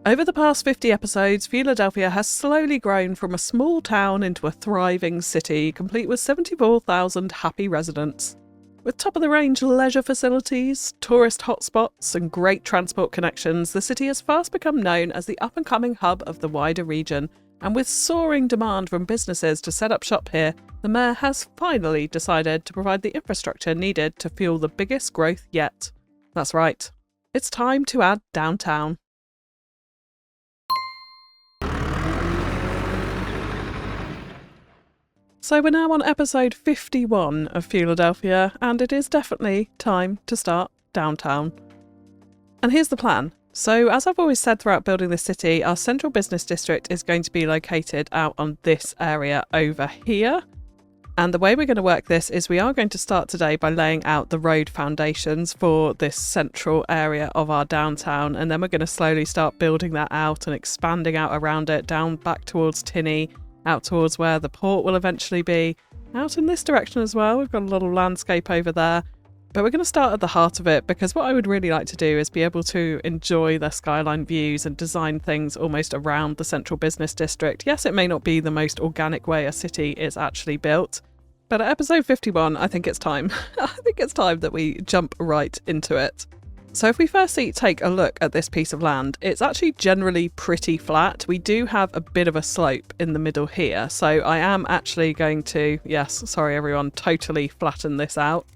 Over the past 50 episodes, Fewladelphia has slowly grown from a small town into a thriving city, complete with 74,000 happy residents. With top-of-the-range leisure facilities, tourist hotspots and great transport connections, the city has fast become known as the up-and-coming hub of the wider region, and with soaring demand from businesses to set up shop here, the mayor has finally decided to provide the infrastructure needed to fuel the biggest growth yet. That's right, it's time to add downtown. So we're now on episode 51 of Fewladelphia, and it is definitely time to start downtown. And here's the plan. So as I've always said throughout building this city, our central business district is going to be located out on this area over here. And the way we're going to work this is we are going to start today by laying out the road foundations for this central area of our downtown, and then we're going to slowly start building that out and expanding out around it, down back towards Tinney, out towards where the port will eventually be, out in this direction as well. We've got a little landscape over there. But we're going to start at the heart of it, because what I would really like to do is be able to enjoy the skyline views and design things almost around the central business district. Yes, it may not be the most organic way a city is actually built, but at episode 51, I think it's time. I think it's time that we jump right into it. So if we firstly take a look at this piece of land, it's actually generally pretty flat. We do have a bit of a slope in the middle here, so I am actually going to, yes, sorry everyone, totally flatten this out.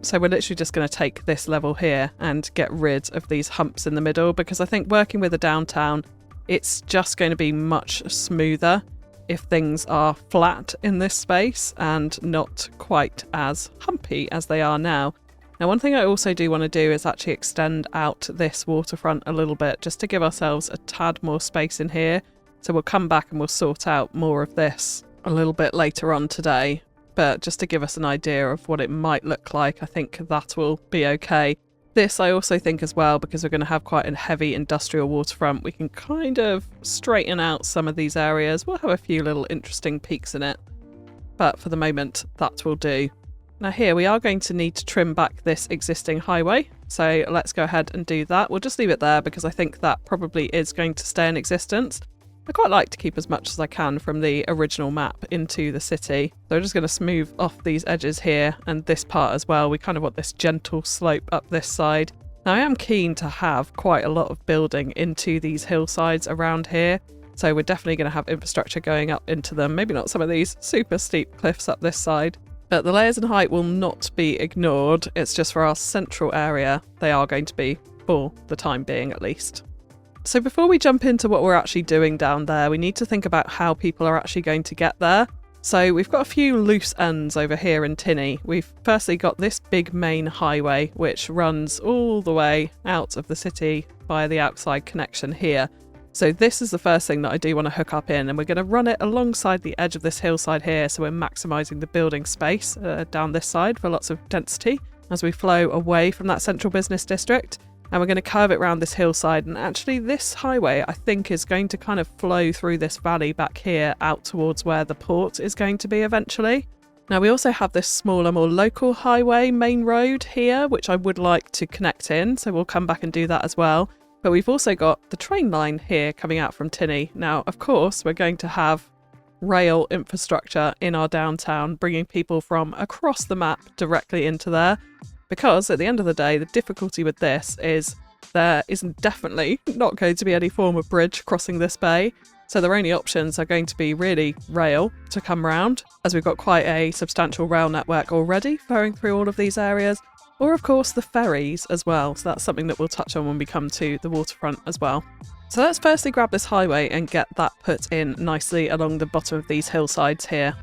So we're literally just going to take this level here and get rid of these humps in the middle, because I think working with a downtown, it's just going to be much smoother if things are flat in this space and not quite as humpy as they are now. Now, one thing I also do want to do is actually extend out this waterfront a little bit, just to give ourselves a tad more space in here. So we'll come back and we'll sort out more of this a little bit later on today. But just to give us an idea of what it might look like, I think that will be okay. This I also think as well, because we're going to have quite a heavy industrial waterfront, we can kind of straighten out some of these areas. We'll have a few little interesting peaks in it. But for the moment, that will do. Now here we are going to need to trim back this existing highway, so let's go ahead and do that. We'll just leave it there because I think that probably is going to stay in existence. I quite like to keep as much as I can from the original map into the city. So I'm just going to smooth off these edges here and this part as well. We kind of want this gentle slope up this side. Now I am keen to have quite a lot of building into these hillsides around here. So we're definitely going to have infrastructure going up into them. Maybe not some of these super steep cliffs up this side. But the layers and height will not be ignored. It's just for our central area, they are going to be, for the time being at least. So before we jump into what we're actually doing down there, we need to think about how people are actually going to get there. So we've got a few loose ends over here in Tinney. We've firstly got this big main highway, which runs all the way out of the city via the outside connection here. So this is the first thing that I do want to hook up in, and we're going to run it alongside the edge of this hillside here, so we're maximising the building space down this side for lots of density as we flow away from that central business district. And we're going to curve it around this hillside, and actually this highway I think is going to kind of flow through this valley back here out towards where the port is going to be eventually. Now we also have this smaller, more local highway main road here, which I would like to connect in, so we'll come back and do that as well. But we've also got the train line here coming out from Tinney. Now, of course, we're going to have rail infrastructure in our downtown, bringing people from across the map directly into there. Because at the end of the day, the difficulty with this is there isn't definitely not going to be any form of bridge crossing this bay. So their only options are going to be really rail to come round, as we've got quite a substantial rail network already flowing through all of these areas. Or of course the ferries as well, so that's something that we'll touch on when we come to the waterfront as well. So let's firstly grab this highway and get that put in nicely along the bottom of these hillsides here.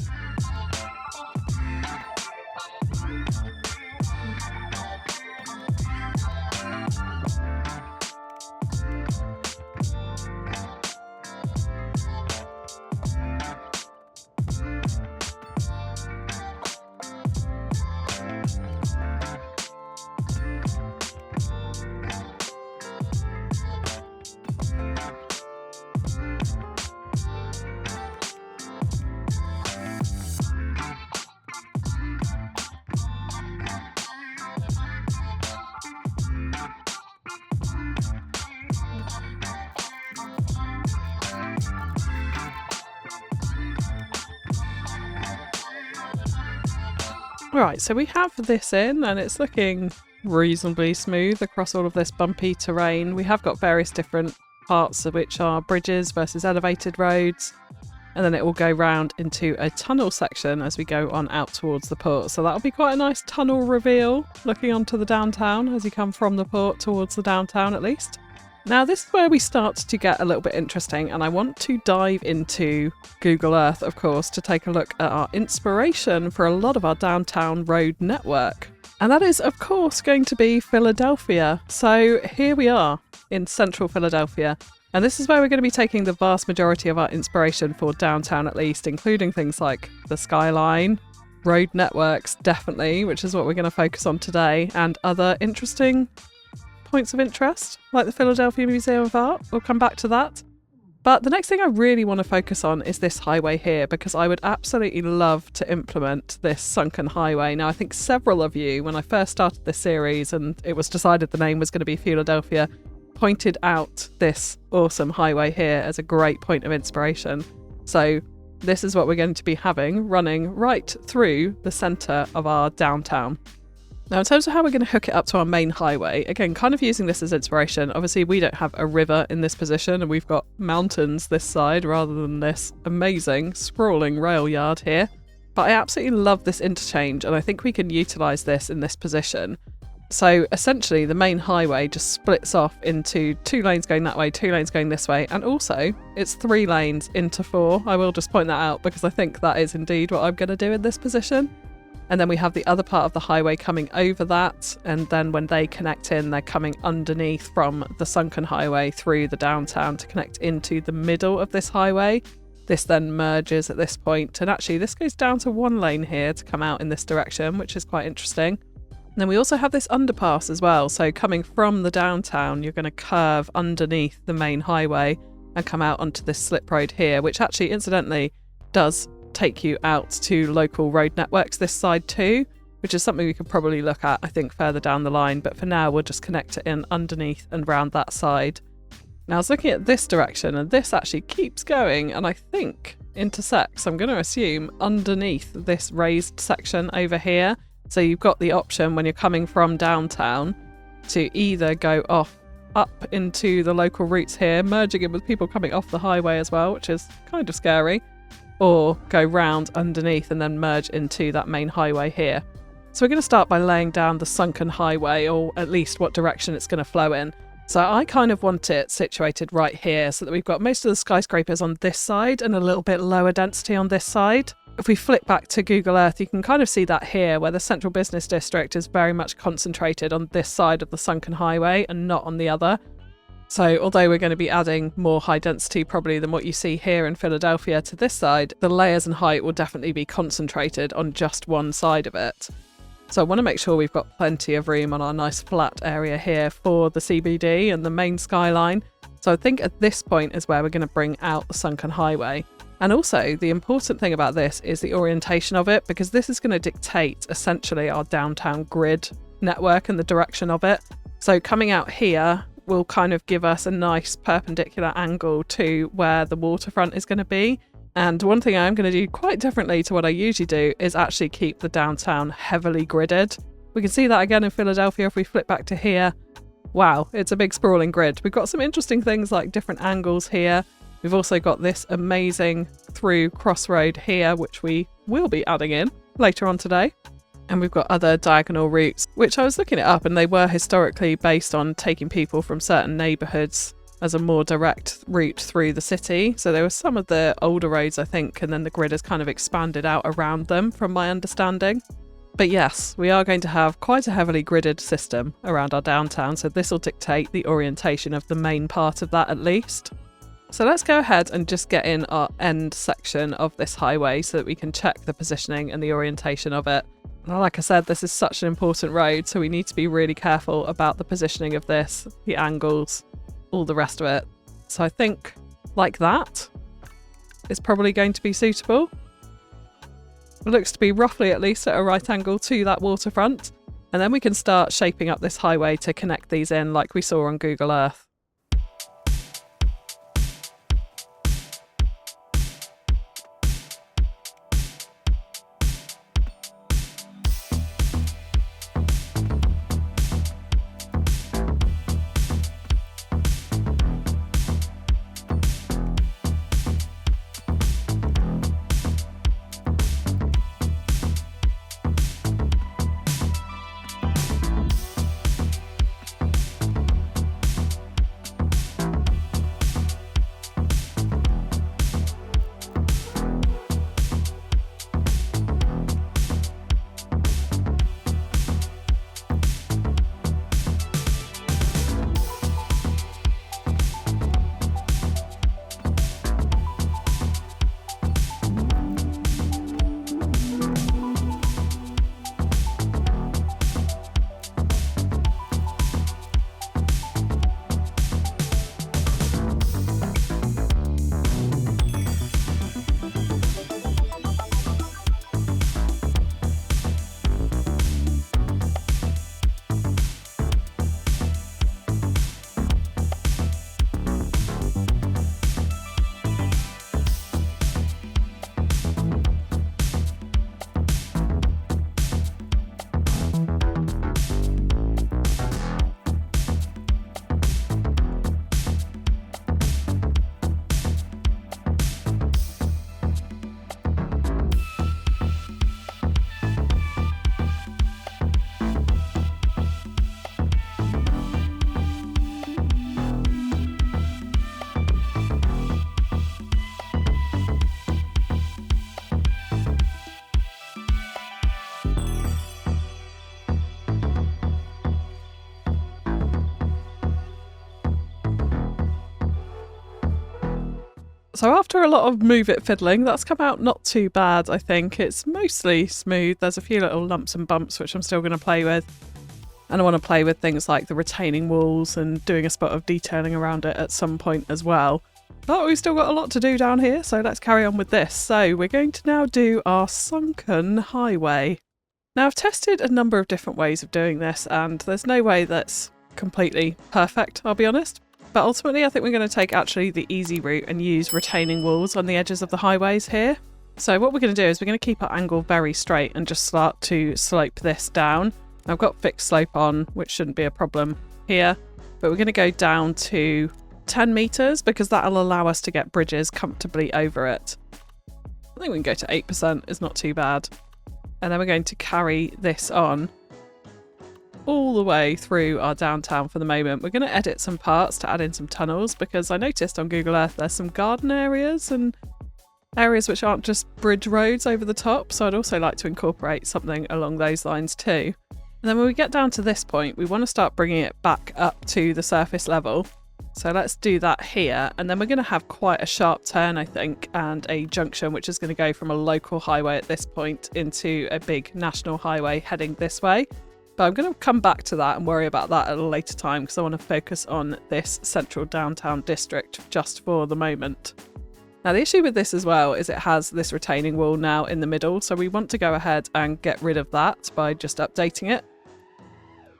Right, so we have this in and it's looking reasonably smooth across all of this bumpy terrain. We have got various different parts of which are bridges versus elevated roads, and then it will go round into a tunnel section as we go on out towards the port. So that'll be quite a nice tunnel reveal looking onto the downtown as you come from the port towards the downtown at least. Now this is where we start to get a little bit interesting, and I want to dive into Google Earth, of course, to take a look at our inspiration for a lot of our downtown road network. And that is, of course, going to be Philadelphia. So here we are in central Philadelphia, and this is where we're going to be taking the vast majority of our inspiration for downtown at least, including things like the skyline, road networks definitely, which is what we're going to focus on today, and other interesting points of interest, like the Philadelphia Museum of Art. We'll come back to that. But the next thing I really want to focus on is this highway here, because I would absolutely love to implement this sunken highway. Now, I think several of you, when I first started this series and it was decided the name was going to be Fewladelphia, pointed out this awesome highway here as a great point of inspiration. So this is what we're going to be having running right through the centre of our downtown. Now, in terms of how we're going to hook it up to our main highway, again, kind of using this as inspiration. Obviously, we don't have a river in this position and we've got mountains this side rather than this amazing sprawling rail yard here. But I absolutely love this interchange and I think we can utilise this in this position. So essentially, the main highway just splits off into 2 lanes going that way, 2 lanes going this way, and also it's 3 lanes into 4. I will just point that out because I think that is indeed what I'm going to do in this position. And then we have the other part of the highway coming over that, and then when they connect in, they're coming underneath from the sunken highway through the downtown to connect into the middle of this highway. This then merges at this point, and actually this goes down to 1 lane here to come out in this direction, which is quite interesting. And then we also have this underpass as well, so coming from the downtown, you're going to curve underneath the main highway and come out onto this slip road here, which actually incidentally does take you out to local road networks this side too, which is something we could probably look at, I think, further down the line. But for now, we'll just connect it in underneath and round that side. Now, I was looking at this direction, and this actually keeps going, and I think intersects, I'm going to assume, underneath this raised section over here. So you've got the option when you're coming from downtown to either go off up into the local routes here, merging in with people coming off the highway as well, which is kind of scary, or go round underneath and then merge into that main highway here. So we're going to start by laying down the sunken highway, or at least what direction it's going to flow in. So I kind of want it situated right here so that we've got most of the skyscrapers on this side and a little bit lower density on this side. If we flip back to Google Earth, you can kind of see that here, where the central business district is very much concentrated on this side of the sunken highway and not on the other. So although we're going to be adding more high density probably than what you see here in Philadelphia to this side, the layers and height will definitely be concentrated on just one side of it. So I want to make sure we've got plenty of room on our nice flat area here for the CBD and the main skyline. So I think at this point is where we're going to bring out the sunken highway. And also the important thing about this is the orientation of it, because this is going to dictate essentially our downtown grid network and the direction of it. So coming out here will kind of give us a nice perpendicular angle to where the waterfront is going to be. And one thing I'm going to do quite differently to what I usually do is actually keep the downtown heavily gridded. We can see that again in Philadelphia if we flip back to here. Wow, it's a big sprawling grid. We've got some interesting things like different angles here. We've also got this amazing through crossroad here, which we will be adding in later on today. And we've got other diagonal routes, which I was looking it up, and they were historically based on taking people from certain neighbourhoods as a more direct route through the city. So there were some of the older roads, I think, and then the grid has kind of expanded out around them, from my understanding. But yes, we are going to have quite a heavily gridded system around our downtown, so this will dictate the orientation of the main part of that at least. So let's go ahead and just get in our end section of this highway so that we can check the positioning and the orientation of it. Like I said, this is such an important road, so we need to be really careful about the positioning of this, the angles, all the rest of it. So I think like that is probably going to be suitable. It looks to be roughly at least at a right angle to that waterfront. And then we can start shaping up this highway to connect these in like we saw on Google Earth. So after a lot of move it fiddling, that's come out not too bad, I think. It's mostly smooth. There's a few little lumps and bumps which I'm still going to play with. And I want to play with things like the retaining walls and doing a spot of detailing around it at some point as well. But we've still got a lot to do down here, so let's carry on with this. So we're going to now do our sunken highway. Now I've tested a number of different ways of doing this, and there's no way that's completely perfect, I'll be honest. But ultimately I think we're going to take actually the easy route and use retaining walls on the edges of the highways here. So what we're going to do is we're going to keep our angle very straight and just start to slope this down. I've got fixed slope on, which shouldn't be a problem here, but we're going to go down to 10 meters because that'll allow us to get bridges comfortably over it. I think we can go to 8%, it's not too bad. And then we're going to carry this on all the way through our downtown for the moment. We're going to edit some parts to add in some tunnels because I noticed on Google Earth there's some garden areas and areas which aren't just bridge roads over the top, so I'd also like to incorporate something along those lines too. And then when we get down to this point, we want to start bringing it back up to the surface level. So let's do that here, and then we're going to have quite a sharp turn, I think, and a junction which is going to go from a local highway at this point into a big national highway heading this way. But I'm going to come back to that and worry about that at a later time because I want to focus on this central downtown district just for the moment. Now the issue with this as well is it has this retaining wall now in the middle, so we want to go ahead and get rid of that by just updating it.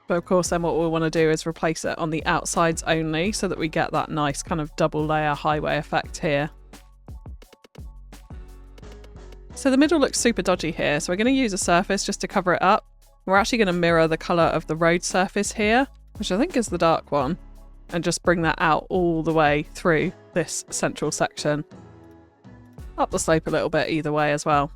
But of course then what we want to do is replace it on the outsides only so that we get that nice kind of double layer highway effect here. So the middle looks super dodgy here, so we're going to use a surface just to cover it up. We're actually going to mirror the colour of the road surface here, which I think is the dark one, and just bring that out all the way through this central section. Up the slope a little bit either way as well.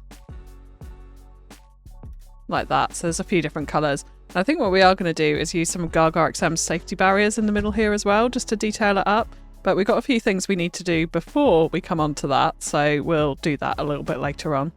Like that, so there's a few different colours. I think what we are going to do is use some GIGABYTE safety barriers in the middle here as well, just to detail it up. But we've got a few things we need to do before we come on to that, so we'll do that a little bit later on.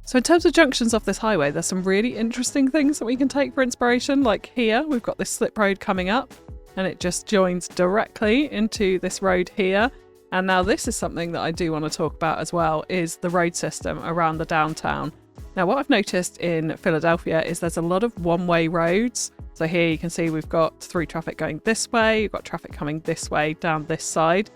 So in terms of junctions off this highway, there's some really interesting things that we can take for inspiration. Like here, we've got this slip road coming up, and it just joins directly into this road here. And now this is something that I do want to talk about as well, is the road system around the downtown. Now what I've noticed in Philadelphia is there's a lot of one-way roads. So here you can see we've got through traffic going this way, you've got traffic coming this way down this side.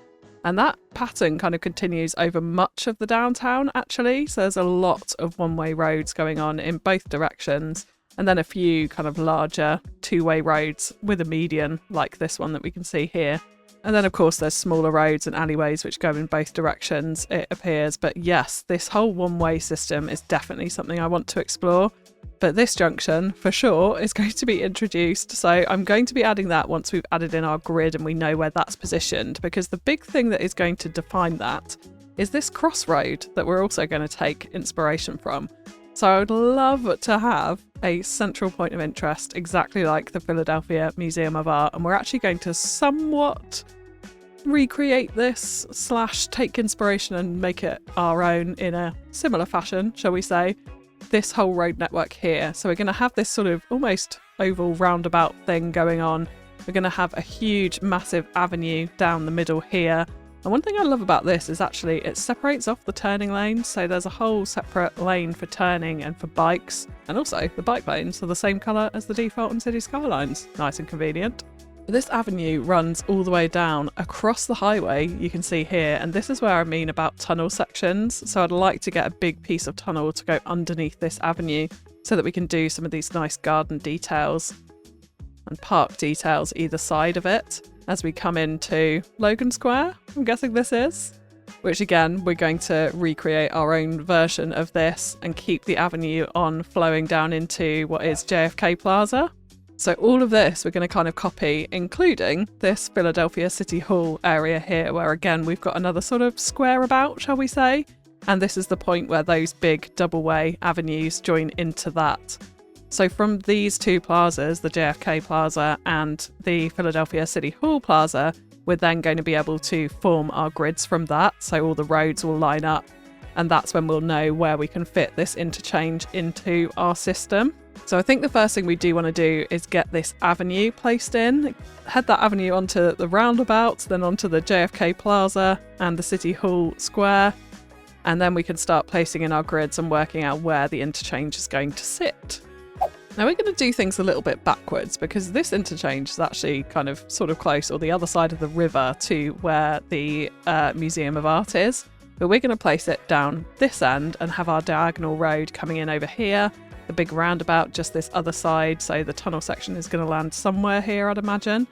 And that pattern kind of continues over much of the downtown actually. So there's a lot of one-way roads going on in both directions. And then a few kind of larger two-way roads with a median like this one that we can see here. And then of course there's smaller roads and alleyways which go in both directions, it appears. But yes, this whole one-way system is definitely something I want to explore. But this junction, for sure, is going to be introduced. So I'm going to be adding that once we've added in our grid and we know where that's positioned. Because the big thing that is going to define that is this crossroad that we're also going to take inspiration from. So I would love to have a central point of interest, exactly like the Philadelphia Museum of Art. And we're actually going to somewhat recreate this / take inspiration and make it our own in a similar fashion, shall we say. This whole road network here. So we're going to have this sort of almost oval roundabout thing going on. We're going to have a huge massive avenue down the middle here. And one thing I love about this is actually it separates off the turning lanes. So there's a whole separate lane for turning and for bikes. And also the bike lanes are the same colour as the default in Cities Skylines. Nice and convenient. This avenue runs all the way down across the highway, you can see here, and this is where I mean about tunnel sections. So I'd like to get a big piece of tunnel to go underneath this avenue so that we can do some of these nice garden details and park details either side of it as we come into Logan Square, I'm guessing this is. Which again, we're going to recreate our own version of this and keep the avenue on flowing down into what is JFK Plaza. So all of this we're going to kind of copy, including this Philadelphia City Hall area here, where again we've got another sort of square about, shall we say? And this is the point where those big double-way avenues join into that. So from these two plazas, the JFK Plaza and the Philadelphia City Hall Plaza, we're then going to be able to form our grids from that. So all the roads will line up, and that's when we'll know where we can fit this interchange into our system. So I think the first thing we do want to do is get this avenue placed in, head that avenue onto the roundabout, then onto the JFK Plaza and the City Hall Square, and then we can start placing in our grids and working out where the interchange is going to sit. Now we're going to do things a little bit backwards because this interchange is actually kind of sort of close, or the other side of the river, to where the Museum of Art is. But we're going to place it down this end and have our diagonal road coming in over here, the big roundabout just this other side, so the tunnel section is going to land somewhere here, I'd imagine.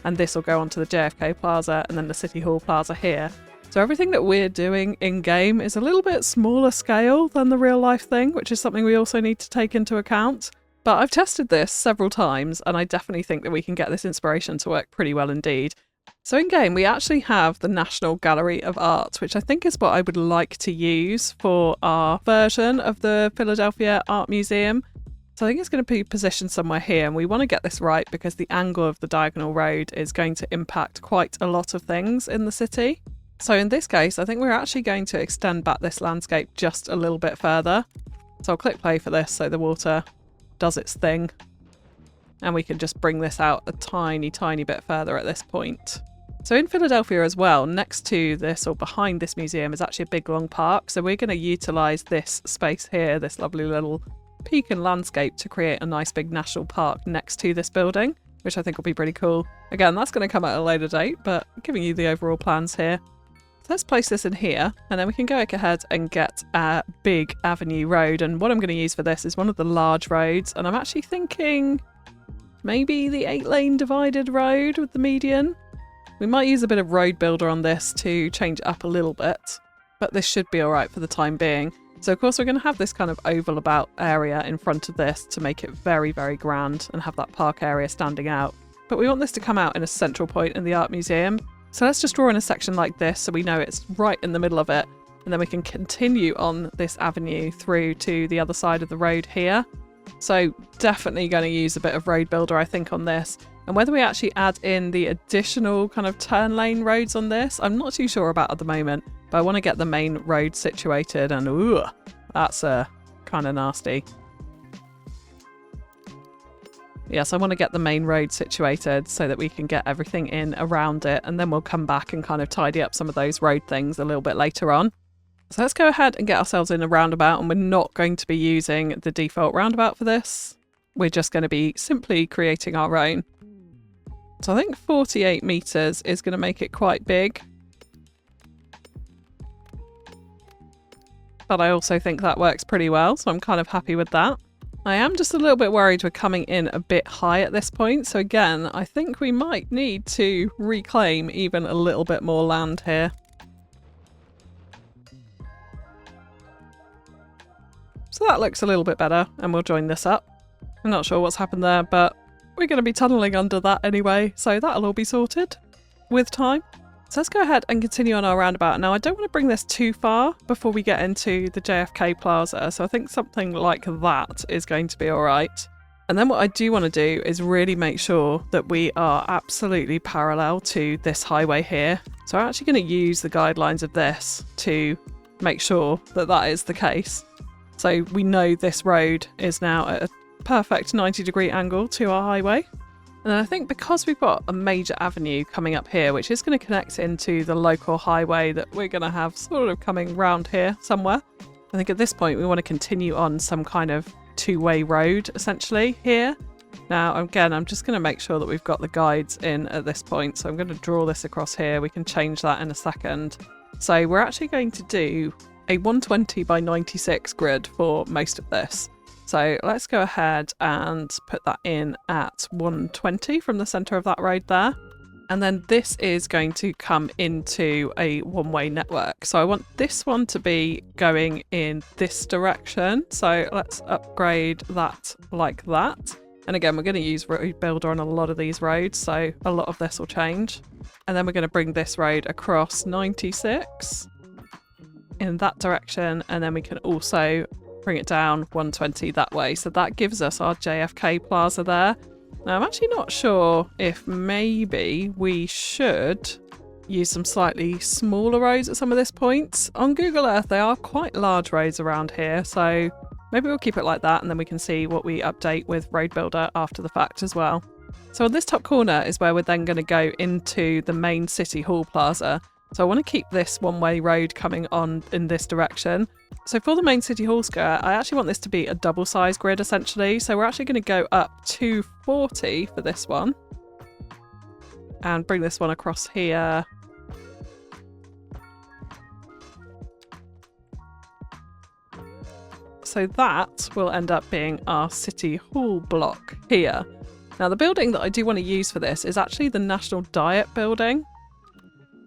And this will go onto the JFK Plaza and then the City Hall Plaza here. So everything that we're doing in-game is a little bit smaller scale than the real-life thing, which is something we also need to take into account. But I've tested this several times, and I definitely think that we can get this inspiration to work pretty well indeed. So in-game, we actually have the National Gallery of Art, which I think is what I would like to use for our version of the Fewladelphia Art Museum. So I think it's going to be positioned somewhere here, and we want to get this right because the angle of the diagonal road is going to impact quite a lot of things in the city. So in this case, I think we're actually going to extend back this landscape just a little bit further. So I'll click play for this so the water does its thing. And we can just bring this out a tiny, tiny bit further at this point. So in Philadelphia as well, next to this or behind this museum is actually a big long park. So we're going to utilise this space here, this lovely little peak and landscape, to create a nice big national park next to this building, which I think will be pretty cool. Again, that's going to come at a later date, but I'm giving you the overall plans here. So let's place this in here, and then we can go ahead and get a big avenue road. And what I'm going to use for this is one of the large roads, and I'm actually thinking maybe the 8-lane divided road with the median. We might use a bit of road builder on this to change it up a little bit, but this should be all right for the time being. So of course we're going to have this kind of oval about area in front of this to make it very, very grand and have that park area standing out. But we want this to come out in a central point in the art museum. So let's just draw in a section like this so we know it's right in the middle of it. And then we can continue on this avenue through to the other side of the road here. So definitely going to use a bit of road builder, I think, on this. And whether we actually add in the additional kind of turn lane roads on this, I'm not too sure about at the moment. But I want to get the main road situated, and ooh, that's kind of nasty. Yes, I want to get the main road situated so that we can get everything in around it, and then we'll come back and kind of tidy up some of those road things a little bit later on. So let's go ahead and get ourselves in a roundabout, and we're not going to be using the default roundabout for this. We're just going to be simply creating our own. So I think 48 meters is going to make it quite big. But I also think that works pretty well, so I'm kind of happy with that. I am just a little bit worried we're coming in a bit high at this point. So again, I think we might need to reclaim even a little bit more land here. So that looks a little bit better, and we'll join this up. I'm not sure what's happened there, but we're going to be tunnelling under that anyway, so that'll all be sorted with time. So let's go ahead and continue on our roundabout. Now, I don't want to bring this too far before we get into the JFK Plaza, so I think something like that is going to be all right. And then what I do want to do is really make sure that we are absolutely parallel to this highway here. So I'm actually going to use the guidelines of this to make sure that that is the case. So we know this road is now at a perfect 90-degree angle to our highway. And I think because we've got a major avenue coming up here, which is going to connect into the local highway that we're going to have sort of coming round here somewhere, I think at this point we want to continue on some kind of two-way road essentially here. Now again, I'm just going to make sure that we've got the guides in at this point. So I'm going to draw this across here. We can change that in a second. So we're actually going to do a 120 by 96 grid for most of this. So let's go ahead and put that in at 120 from the centre of that road there. And then this is going to come into a one-way network. So I want this one to be going in this direction. So let's upgrade that like that. And again, we're going to use road builder on a lot of these roads, so a lot of this will change. And then we're going to bring this road across 96 in that direction. And then we can also bring it down 120 that way. So that gives us our JFK Plaza there. Now, I'm actually not sure if maybe we should use some slightly smaller roads at some of this points. On Google Earth, they are quite large roads around here. So maybe we'll keep it like that, and then we can see what we update with Road Builder after the fact as well. So on this top corner is where we're then going to go into the main City Hall Plaza. So I want to keep this one-way road coming on in this direction. So for the main City Hall skirt, I actually want this to be a double-size grid essentially. So we're actually going to go up to 40 for this one. And bring this one across here. So that will end up being our City Hall block here. Now the building that I do want to use for this is actually the National Diet building.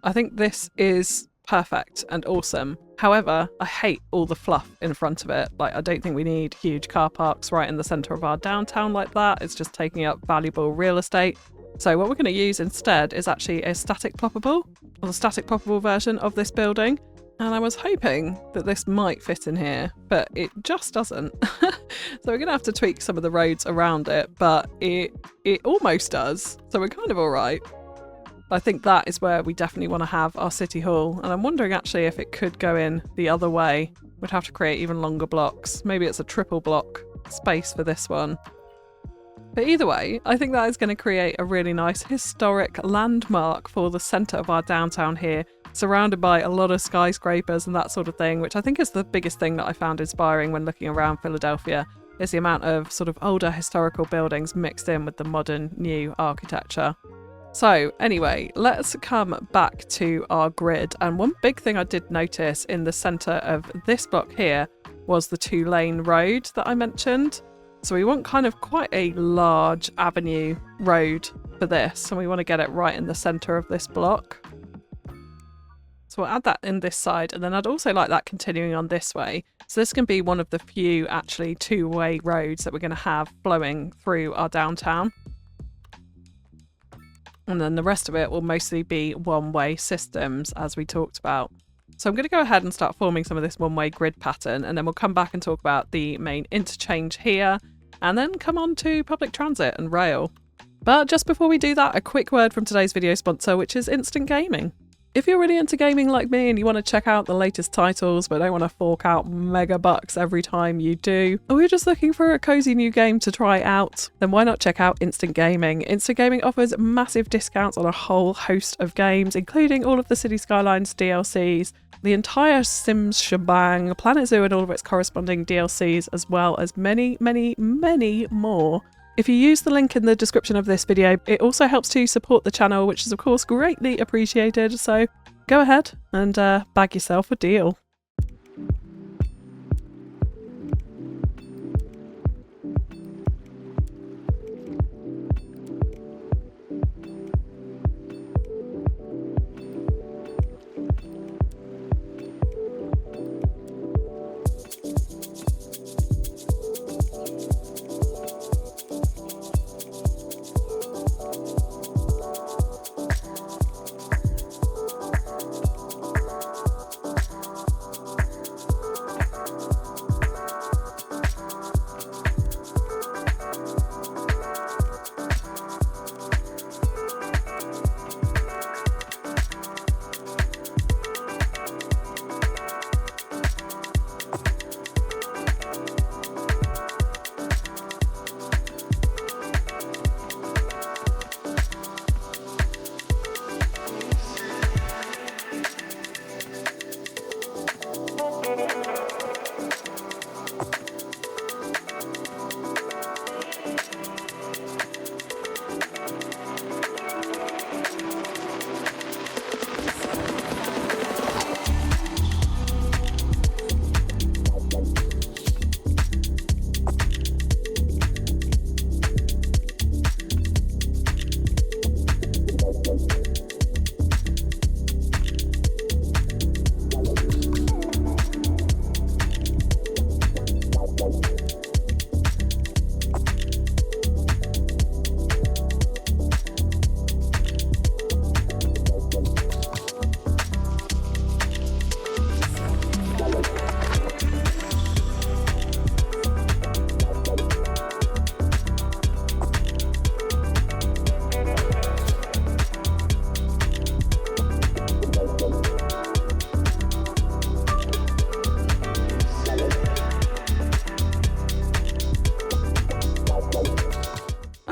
I think this is perfect and awesome. However, I hate all the fluff in front of it. Like, I don't think we need huge car parks right in the centre of our downtown like that. It's just taking up valuable real estate. So what we're going to use instead is actually a static ploppable, or the static ploppable version of this building. And I was hoping that this might fit in here, but it just doesn't. So we're going to have to tweak some of the roads around it, but it almost does. So we're kind of all right. I think that is where we definitely want to have our City Hall. And I'm wondering actually if it could go in the other way. We'd have to create even longer blocks. Maybe it's a triple block space for this one. But either way, I think that is going to create a really nice historic landmark for the centre of our downtown here, surrounded by a lot of skyscrapers and that sort of thing, which I think is the biggest thing that I found inspiring when looking around Philadelphia, is the amount of sort of older historical buildings mixed in with the modern new architecture. So anyway, let's come back to our grid. And one big thing I did notice in the centre of this block here was the 2-lane road that I mentioned. So we want kind of quite a large avenue road for this, and we want to get it right in the centre of this block. So we'll add that in this side, and then I'd also like that continuing on this way. So this can be one of the few actually 2-way roads that we're going to have flowing through our downtown. And then the rest of it will mostly be one-way systems, as we talked about. So I'm going to go ahead and start forming some of this one-way grid pattern, and then we'll come back and talk about the main interchange here, and then come on to public transit and rail. But just before we do that, a quick word from today's video sponsor, which is Instant Gaming. If you're really into gaming like me and you want to check out the latest titles but don't want to fork out mega bucks every time you do, or you're just looking for a cozy new game to try out, then why not check out Instant Gaming? Instant Gaming offers massive discounts on a whole host of games, including all of the Cities Skylines DLCs, the entire Sims shebang, Planet Zoo and all of its corresponding DLCs, as well as many, many, many more. If you use the link in the description of this video, it also helps to support the channel, which is of course greatly appreciated, so go ahead and bag yourself a deal.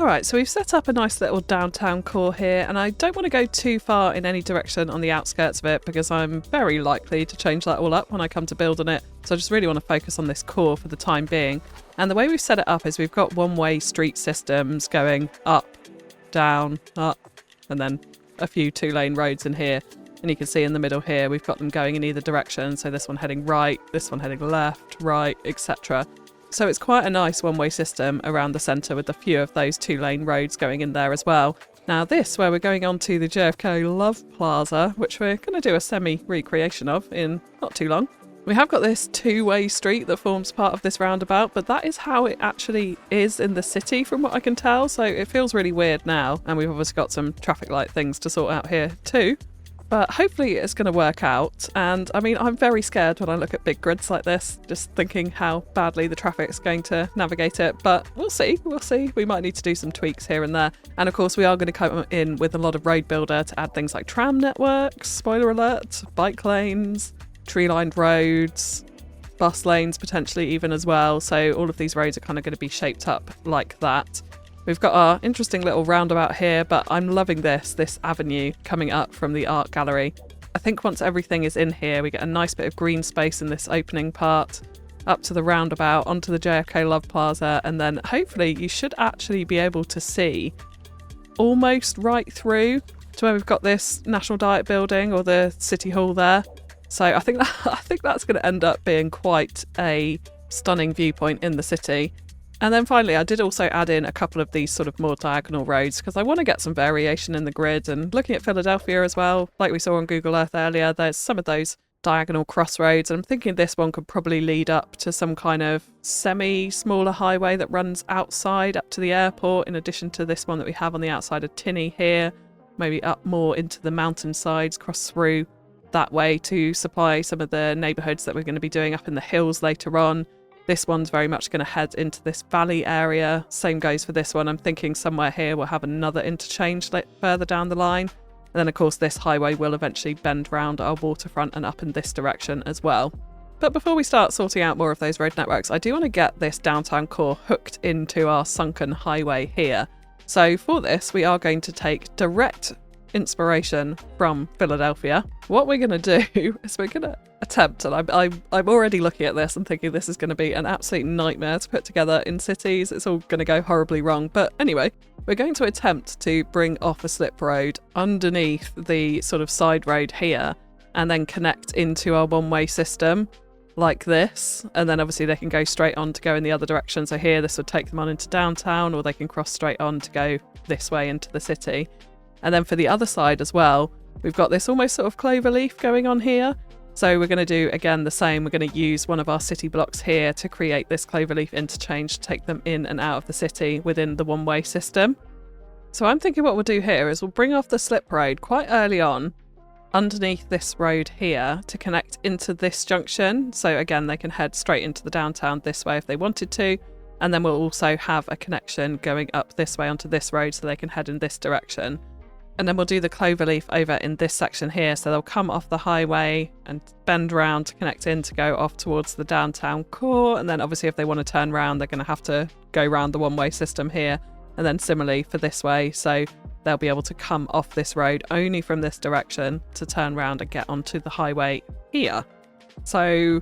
Alright, so we've set up a nice little downtown core here, and I don't want to go too far in any direction on the outskirts of it because I'm very likely to change that all up when I come to building it. So I just really want to focus on this core for the time being. And the way we've set it up is we've got one-way street systems going up, down, up, and then a few two-lane roads in here. And you can see in the middle here, we've got them going in either direction. So this one heading right, this one heading left, right, etc. So it's quite a nice one-way system around the centre with a few of those two-lane roads going in there as well. Now this, where we're going on to the JFK Love Plaza, which we're going to do a semi-recreation of in not too long. We have got this two-way street that forms part of this roundabout, but that is how it actually is in the city from what I can tell. So it feels really weird now. And we've obviously got some traffic light things to sort out here too. But hopefully it's going to work out. And I mean, I'm very scared when I look at big grids like this, just thinking how badly the traffic's going to navigate it. But we'll see. We might need to do some tweaks here and there. And of course, we are going to come in with a lot of road builder to add things like tram networks, spoiler alert, bike lanes, tree-lined roads, bus lanes potentially even as well. So all of these roads are kind of going to be shaped up like that. We've got our interesting little roundabout here, but I'm loving this avenue coming up from the art gallery. I think once everything is in here, we get a nice bit of green space in this opening part, up to the roundabout, onto the JFK Love Plaza, and then hopefully you should actually be able to see almost right through to where we've got this National Diet building or the City Hall there. So I think that's going to end up being quite a stunning viewpoint in the city. And then finally, I did also add in a couple of these sort of more diagonal roads because I want to get some variation in the grid. And looking at Philadelphia as well, like we saw on Google Earth earlier, there's some of those diagonal crossroads. And I'm thinking this one could probably lead up to some kind of semi-smaller highway that runs outside up to the airport, in addition to this one that we have on the outside of Tinney here. Maybe up more into the mountainsides, cross through that way to supply some of the neighbourhoods that we're going to be doing up in the hills later on. This one's very much going to head into this valley area. Same goes for this one. I'm thinking somewhere here we'll have another interchange further down the line. And then, of course, this highway will eventually bend round our waterfront and up in this direction as well. But before we start sorting out more of those road networks, I do want to get this downtown core hooked into our Sunken highway here. So for this, we are going to take direct inspiration from Philadelphia. What we're going to do is we're going to attempt, and I'm already looking at this and thinking this is going to be an absolute nightmare to put together in cities. It's all going to go horribly wrong. But anyway, we're going to attempt to bring off a slip road underneath the sort of side road here and then connect into our one-way system like this. And then obviously they can go straight on to go in the other direction. So here this would take them on into downtown, or they can cross straight on to go this way into the city. And then for the other side as well, we've got this almost sort of clover leaf going on here. So we're going to do, again, the same. We're going to use one of our city blocks here to create this cloverleaf interchange to take them in and out of the city within the one-way system. So I'm thinking what we'll do here is we'll bring off the slip road quite early on underneath this road here to connect into this junction. So again, they can head straight into the downtown this way if they wanted to. And then we'll also have a connection going up this way onto this road so they can head in this direction. And then we'll do the cloverleaf over in this section here. So they'll come off the highway and bend around to connect in to go off towards the downtown core. And then obviously if they want to turn around, they're going to have to go around the one-way system here. And then similarly for this way. So they'll be able to come off this road only from this direction to turn around and get onto the highway here. So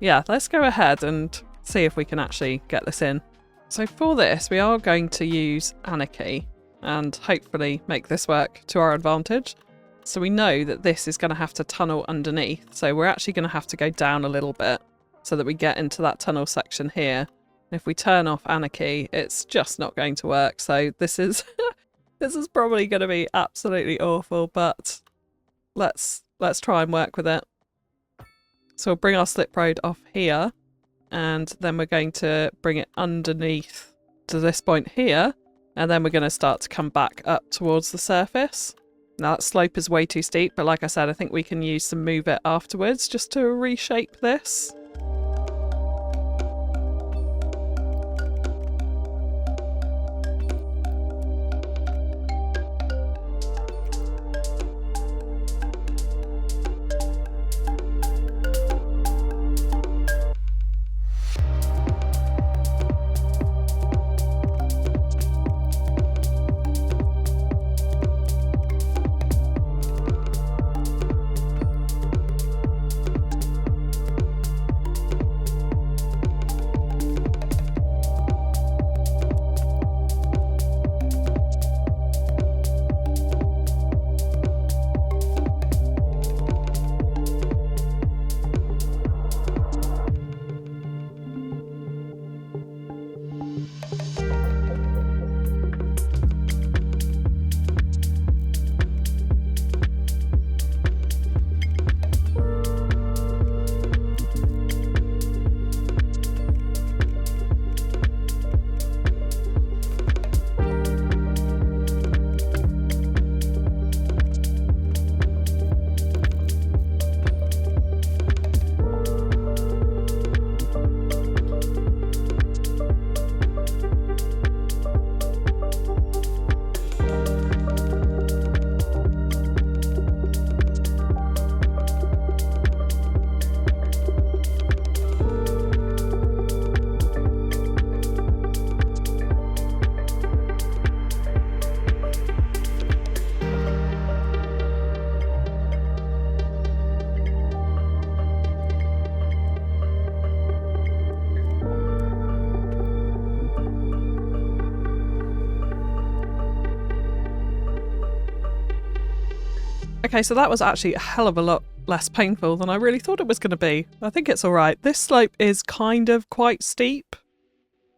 yeah, let's go ahead and see if we can actually get this in. So for this, we are going to use Anarchy and hopefully make this work to our advantage. So we know that this is going to have to tunnel underneath. So we're actually going to have to go down a little bit so that we get into that tunnel section here. And if we turn off Anarchy, it's just not going to work. So this is this is probably going to be absolutely awful, but let's try and work with it. So we'll bring our slip road off here, and then we're going to bring it underneath to this point here. And then we're going to start to come back up towards the surface. Now that slope is way too steep, but like I said, I think we can use some move it afterwards just to reshape this. Okay, so that was actually a hell of a lot less painful than I really thought it was going to be. I think it's all right. This slope is kind of quite steep,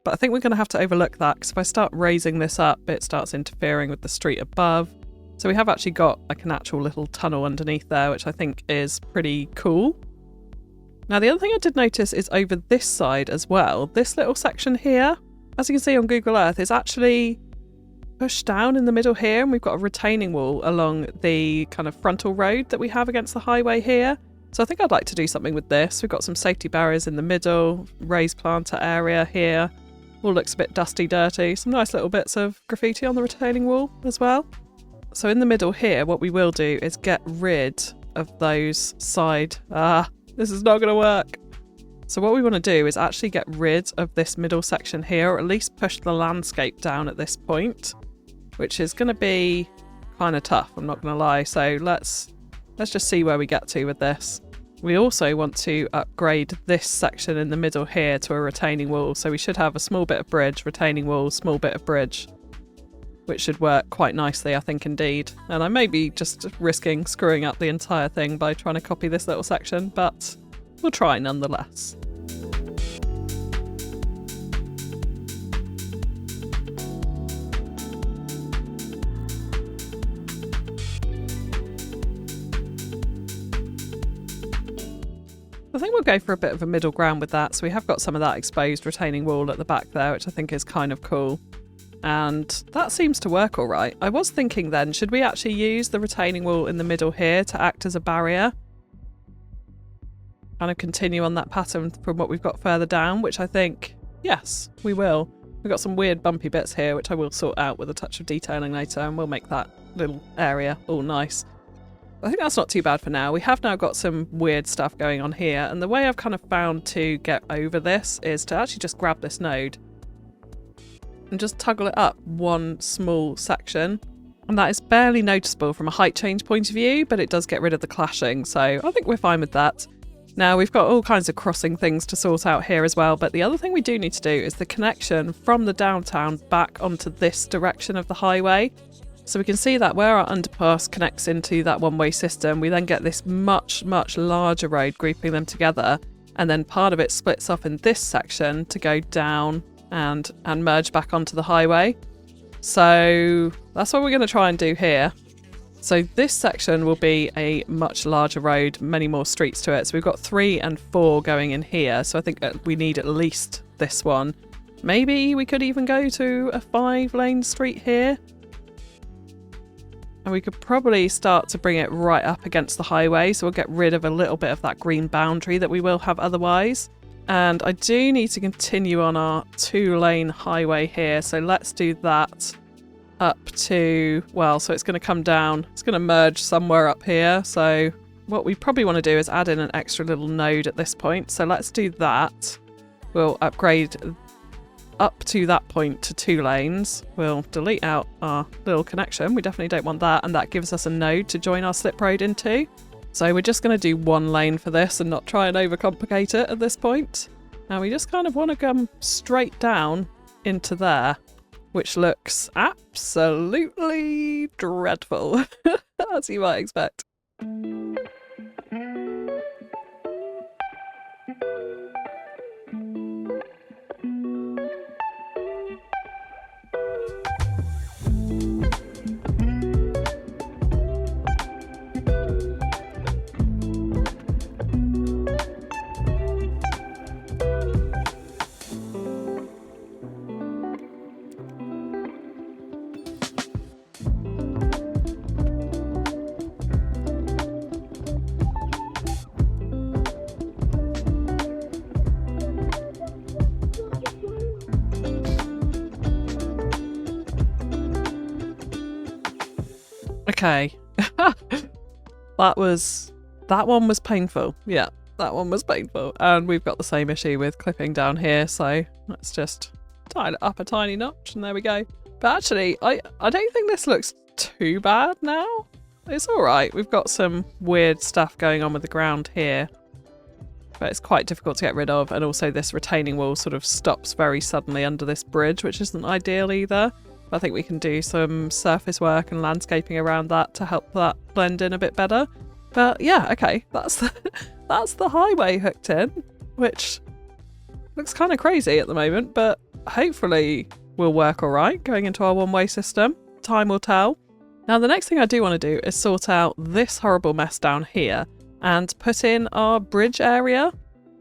but I think we're going to have to overlook that because if I start raising this up, it starts interfering with the street above. So we have actually got like an actual little tunnel underneath there, which I think is pretty cool. Now, the other thing I did notice is over this side as well. This little section here, as you can see on Google Earth, is actually pushed down in the middle here, and we've got a retaining wall along the kind of frontal road that we have against the highway here. So I think I'd like to do something with this. We've got some safety barriers in the middle, raised planter area here. All looks a bit dusty, dirty. Some nice little bits of graffiti on the retaining wall as well. So in the middle here, what we will do is get rid of those side... this is not going to work. So what we want to do is actually get rid of this middle section here, or at least push the landscape down at this point, which is going to be kind of tough, I'm not going to lie. So let's just see where we get to with this. We also want to upgrade this section in the middle here to a retaining wall. So we should have a small bit of bridge, retaining wall, small bit of bridge, which should work quite nicely, I think, indeed. And I may be just risking screwing up the entire thing by trying to copy this little section, but we'll try nonetheless. I think we'll go for a bit of a middle ground with that. So we have got some of that exposed retaining wall at the back there, which I think is kind of cool. And that seems to work all right. I was thinking then, should we actually use the retaining wall in the middle here to act as a barrier? Kind of continue on that pattern from what we've got further down, which I think, yes, we will. We've got some weird bumpy bits here, which I will sort out with a touch of detailing later, and we'll make that little area all nice. I think that's not too bad for now. We have now got some weird stuff going on here, and the way I've kind of found to get over this is to actually just grab this node and just toggle it up one small section. And that is barely noticeable from a height change point of view, but it does get rid of the clashing, so I think we're fine with that. Now, we've got all kinds of crossing things to sort out here as well, but the other thing we do need to do is the connection from the downtown back onto this direction of the highway. So we can see that where our underpass connects into that one-way system, we then get this much, much larger road grouping them together, and then part of it splits off in this section to go down and merge back onto the highway. So that's what we're going to try and do here. So this section will be a much larger road, many more streets to it. So we've got 3 and 4 going in here. So I think we need at least this one. Maybe we could even go to a 5-lane street here. And we could probably start to bring it right up against the highway. So we'll get rid of a little bit of that green boundary that we will have otherwise. And I do need to continue on our 2-lane highway here. So let's do that up to, well, so it's going to come down. It's going to merge somewhere up here. So what we probably want to do is add in an extra little node at this point. So let's do that. We'll upgrade up to that point to 2 lanes. We'll delete out our little connection. We definitely don't want that. And that gives us a node to join our slip road into. So we're just going to do 1 lane for this and not try and overcomplicate it at this point. Now we just kind of want to come straight down into there, which looks absolutely dreadful, as you might expect. Okay. That one was painful. Yeah, that one was painful. And we've got the same issue with clipping down here, so let's just tie it up a tiny notch and there we go. But actually, I don't think this looks too bad now. It's alright. We've got some weird stuff going on with the ground here, but it's quite difficult to get rid of. And also this retaining wall sort of stops very suddenly under this bridge, which isn't ideal either. I think we can do some surface work and landscaping around that to help that blend in a bit better. But yeah, okay, that's the highway hooked in, which looks kind of crazy at the moment, but hopefully will work all right going into our one-way system. Time will tell. Now, the next thing I do want to do is sort out this horrible mess down here and put in our bridge area.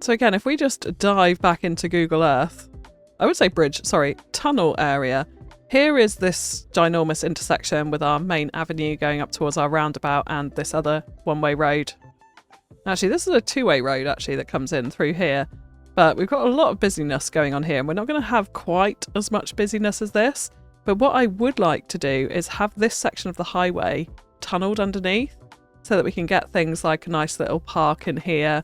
So again, if we just dive back into Google Earth, I would say tunnel area. Here is this ginormous intersection with our main avenue going up towards our roundabout and this other one-way road. Actually, this is a two-way road actually that comes in through here, but we've got a lot of busyness going on here and we're not going to have quite as much busyness as this. But what I would like to do is have this section of the highway tunnelled underneath so that we can get things like a nice little park in here,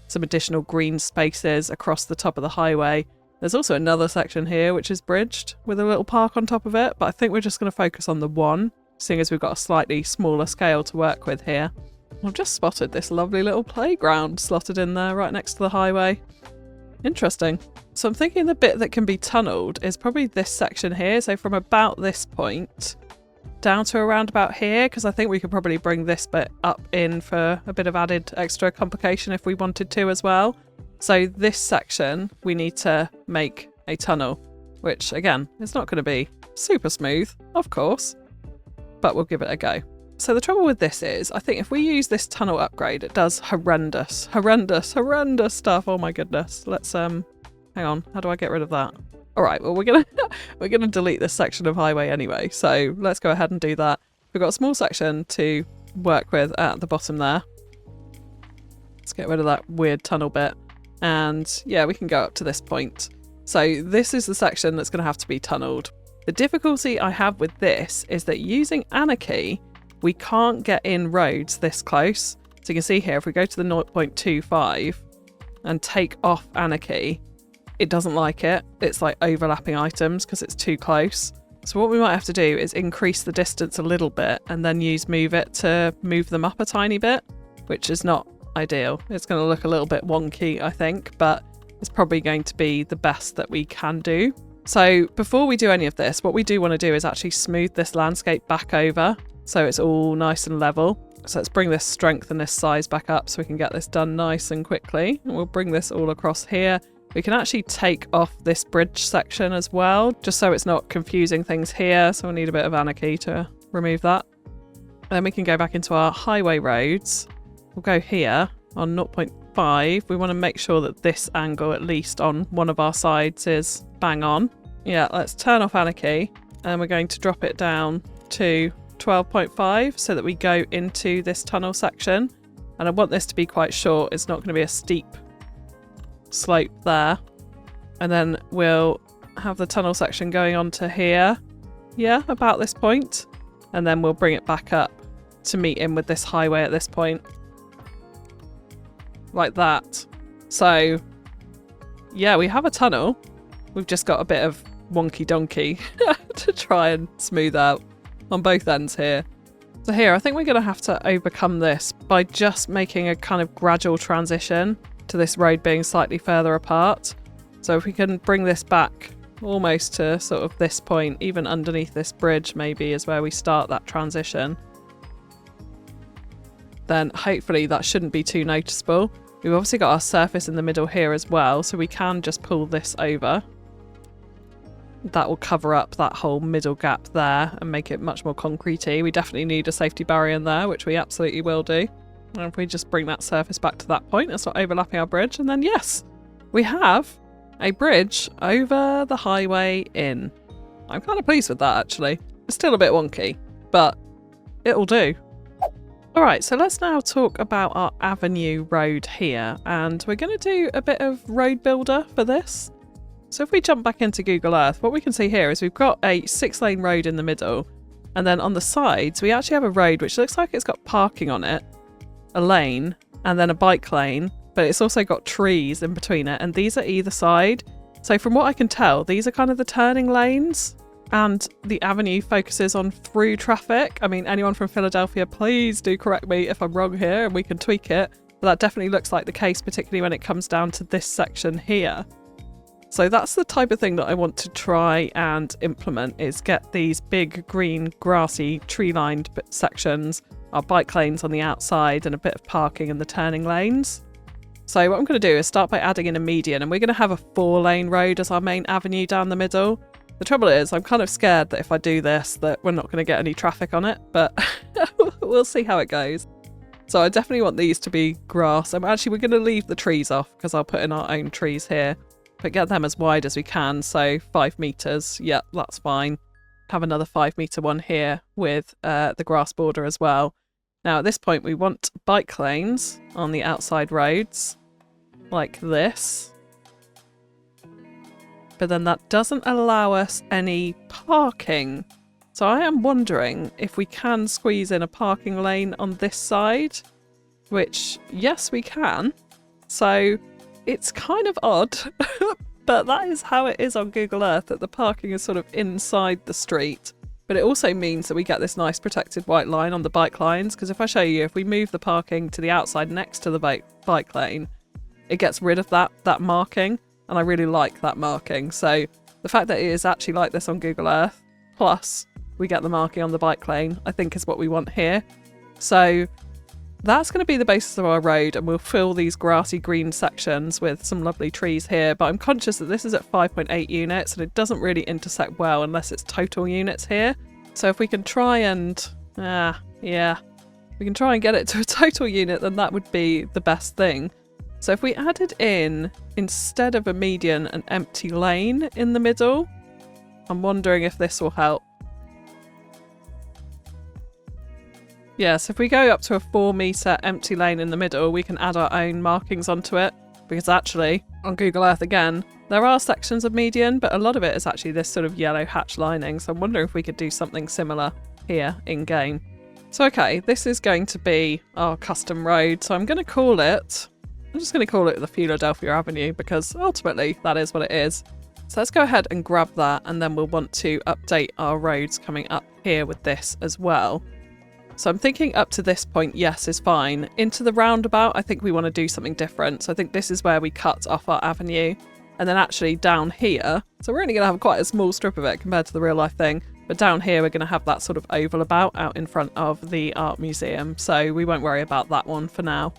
some additional green spaces across the top of the highway. There's also another section here which is bridged with a little park on top of it, but I think we're just going to focus on the one, seeing as we've got a slightly smaller scale to work with here. I've just spotted this lovely little playground slotted in there right next to the highway. Interesting. So I'm thinking the bit that can be tunnelled is probably this section here, so from about this point down to around about here, because I think we could probably bring this bit up in for a bit of added extra complication if we wanted to as well. So this section we need to make a tunnel, which again is not going to be super smooth, of course, but we'll give it a go. So the trouble with this is, I think if we use this tunnel upgrade, it does horrendous stuff. Oh my goodness. Let's hang on. How do I get rid of that? All right. Well, we're gonna delete this section of highway anyway. So let's go ahead and do that. We've got a small section to work with at the bottom there. Let's get rid of that weird tunnel bit. And yeah, we can go up to this point. So this is the section that's going to have to be tunnelled. The difficulty I have with this is that using Anarchy, we can't get in roads this close. So you can see here, if we go to the 0.25 and take off Anarchy, it doesn't like it. It's like overlapping items because it's too close. So what we might have to do is increase the distance a little bit and then use Move It to move them up a tiny bit, which is not ideal. It's going to look a little bit wonky, I think, but it's probably going to be the best that we can do. So before we do any of this, what we do want to do is actually smooth this landscape back over so it's all nice and level. So let's bring this strength and this size back up so we can get this done nice and quickly. And we'll bring this all across here. We can actually take off this bridge section as well, just so it's not confusing things here. So we'll need a bit of Anarchy to remove that. Then we can go back into our highway roads. We'll go here on 0.5. We want to make sure that this angle, at least on one of our sides, is bang on. Yeah, let's turn off Anarchy. And we're going to drop it down to 12.5 so that we go into this tunnel section. And I want this to be quite short. It's not going to be a steep slope there. And then we'll have the tunnel section going on to here. Yeah, about this point. And then we'll bring it back up to meet in with this highway at this point. Like that. So yeah, we have a tunnel. We've just got a bit of wonky donkey to try and smooth out on both ends here. So here, I think we're going to have to overcome this by just making a kind of gradual transition to this road being slightly further apart. So if we can bring this back almost to sort of this point, even underneath this bridge maybe is where we start that transition, then hopefully that shouldn't be too noticeable. We've obviously got our surface in the middle here as well, so we can just pull this over. That will cover up that whole middle gap there and make it much more concretey. We definitely need a safety barrier in there, which we absolutely will do. And if we just bring that surface back to that point, it's not overlapping our bridge, and then yes, we have a bridge over the highway in. I'm kind of pleased with that actually. It's still a bit wonky, but it'll do. Alright, so let's now talk about our avenue road here, and we're going to do a bit of road builder for this. So if we jump back into Google Earth, what we can see here is we've got a 6-lane road in the middle, and then on the sides we actually have a road which looks like it's got parking on it, a lane, and then a bike lane, but it's also got trees in between it, and these are either side. So from what I can tell, these are kind of the turning lanes, and the avenue focuses on through traffic. I mean, anyone from Philadelphia, please do correct me if I'm wrong here and we can tweak it, but that definitely looks like the case, particularly when it comes down to this section here. So that's the type of thing that I want to try and implement, is get these big green grassy tree-lined sections, our bike lanes on the outside and a bit of parking in the turning lanes. So what I'm going to do is start by adding in a median, and we're going to have a 4-lane road as our main avenue down the middle. The trouble is I'm kind of scared that if I do this that we're not going to get any traffic on it, but we'll see how it goes. So I definitely want these to be grass. We're going to leave the trees off because I'll put in our own trees here. But get them as wide as we can, so 5 metres, yeah, that's fine. Have another 5 metre one here with the grass border as well. Now at this point we want bike lanes on the outside roads, like this. But then that doesn't allow us any parking. So I am wondering if we can squeeze in a parking lane on this side, which, yes, we can. So it's kind of odd, but that is how it is on Google Earth, that the parking is sort of inside the street. But it also means that we get this nice protected white line on the bike lines, because if I show you, if we move the parking to the outside next to the bike lane, it gets rid of that marking, and I really like that marking. So the fact that it is actually like this on Google Earth, plus we get the marking on the bike lane, I think is what we want here. So that's going to be the basis of our road, and we'll fill these grassy green sections with some lovely trees here. But I'm conscious that this is at 5.8 units and it doesn't really intersect well unless it's total units here. So if we can try and, we can try and get it to a total unit, then that would be the best thing. So if we added in, instead of a median, an empty lane in the middle, I'm wondering if this will help. Yes, if we go up to a 4 metre empty lane in the middle, we can add our own markings onto it, because actually, on Google Earth again, there are sections of median, but a lot of it is actually this sort of yellow hatch lining, so I'm wondering if we could do something similar here in-game. So okay, this is going to be our custom road, so I'm just going to call it the Fewladelphia Avenue, because ultimately that is what it is. So let's go ahead and grab that, and then we'll want to update our roads coming up here with this as well. So I'm thinking up to this point, yes, is fine. Into the roundabout, I think we want to do something different. So I think this is where we cut off our avenue. And then actually down here, so we're only going to have quite a small strip of it compared to the real life thing. But down here, we're going to have that sort of oval about out in front of the art museum. So we won't worry about that one for now.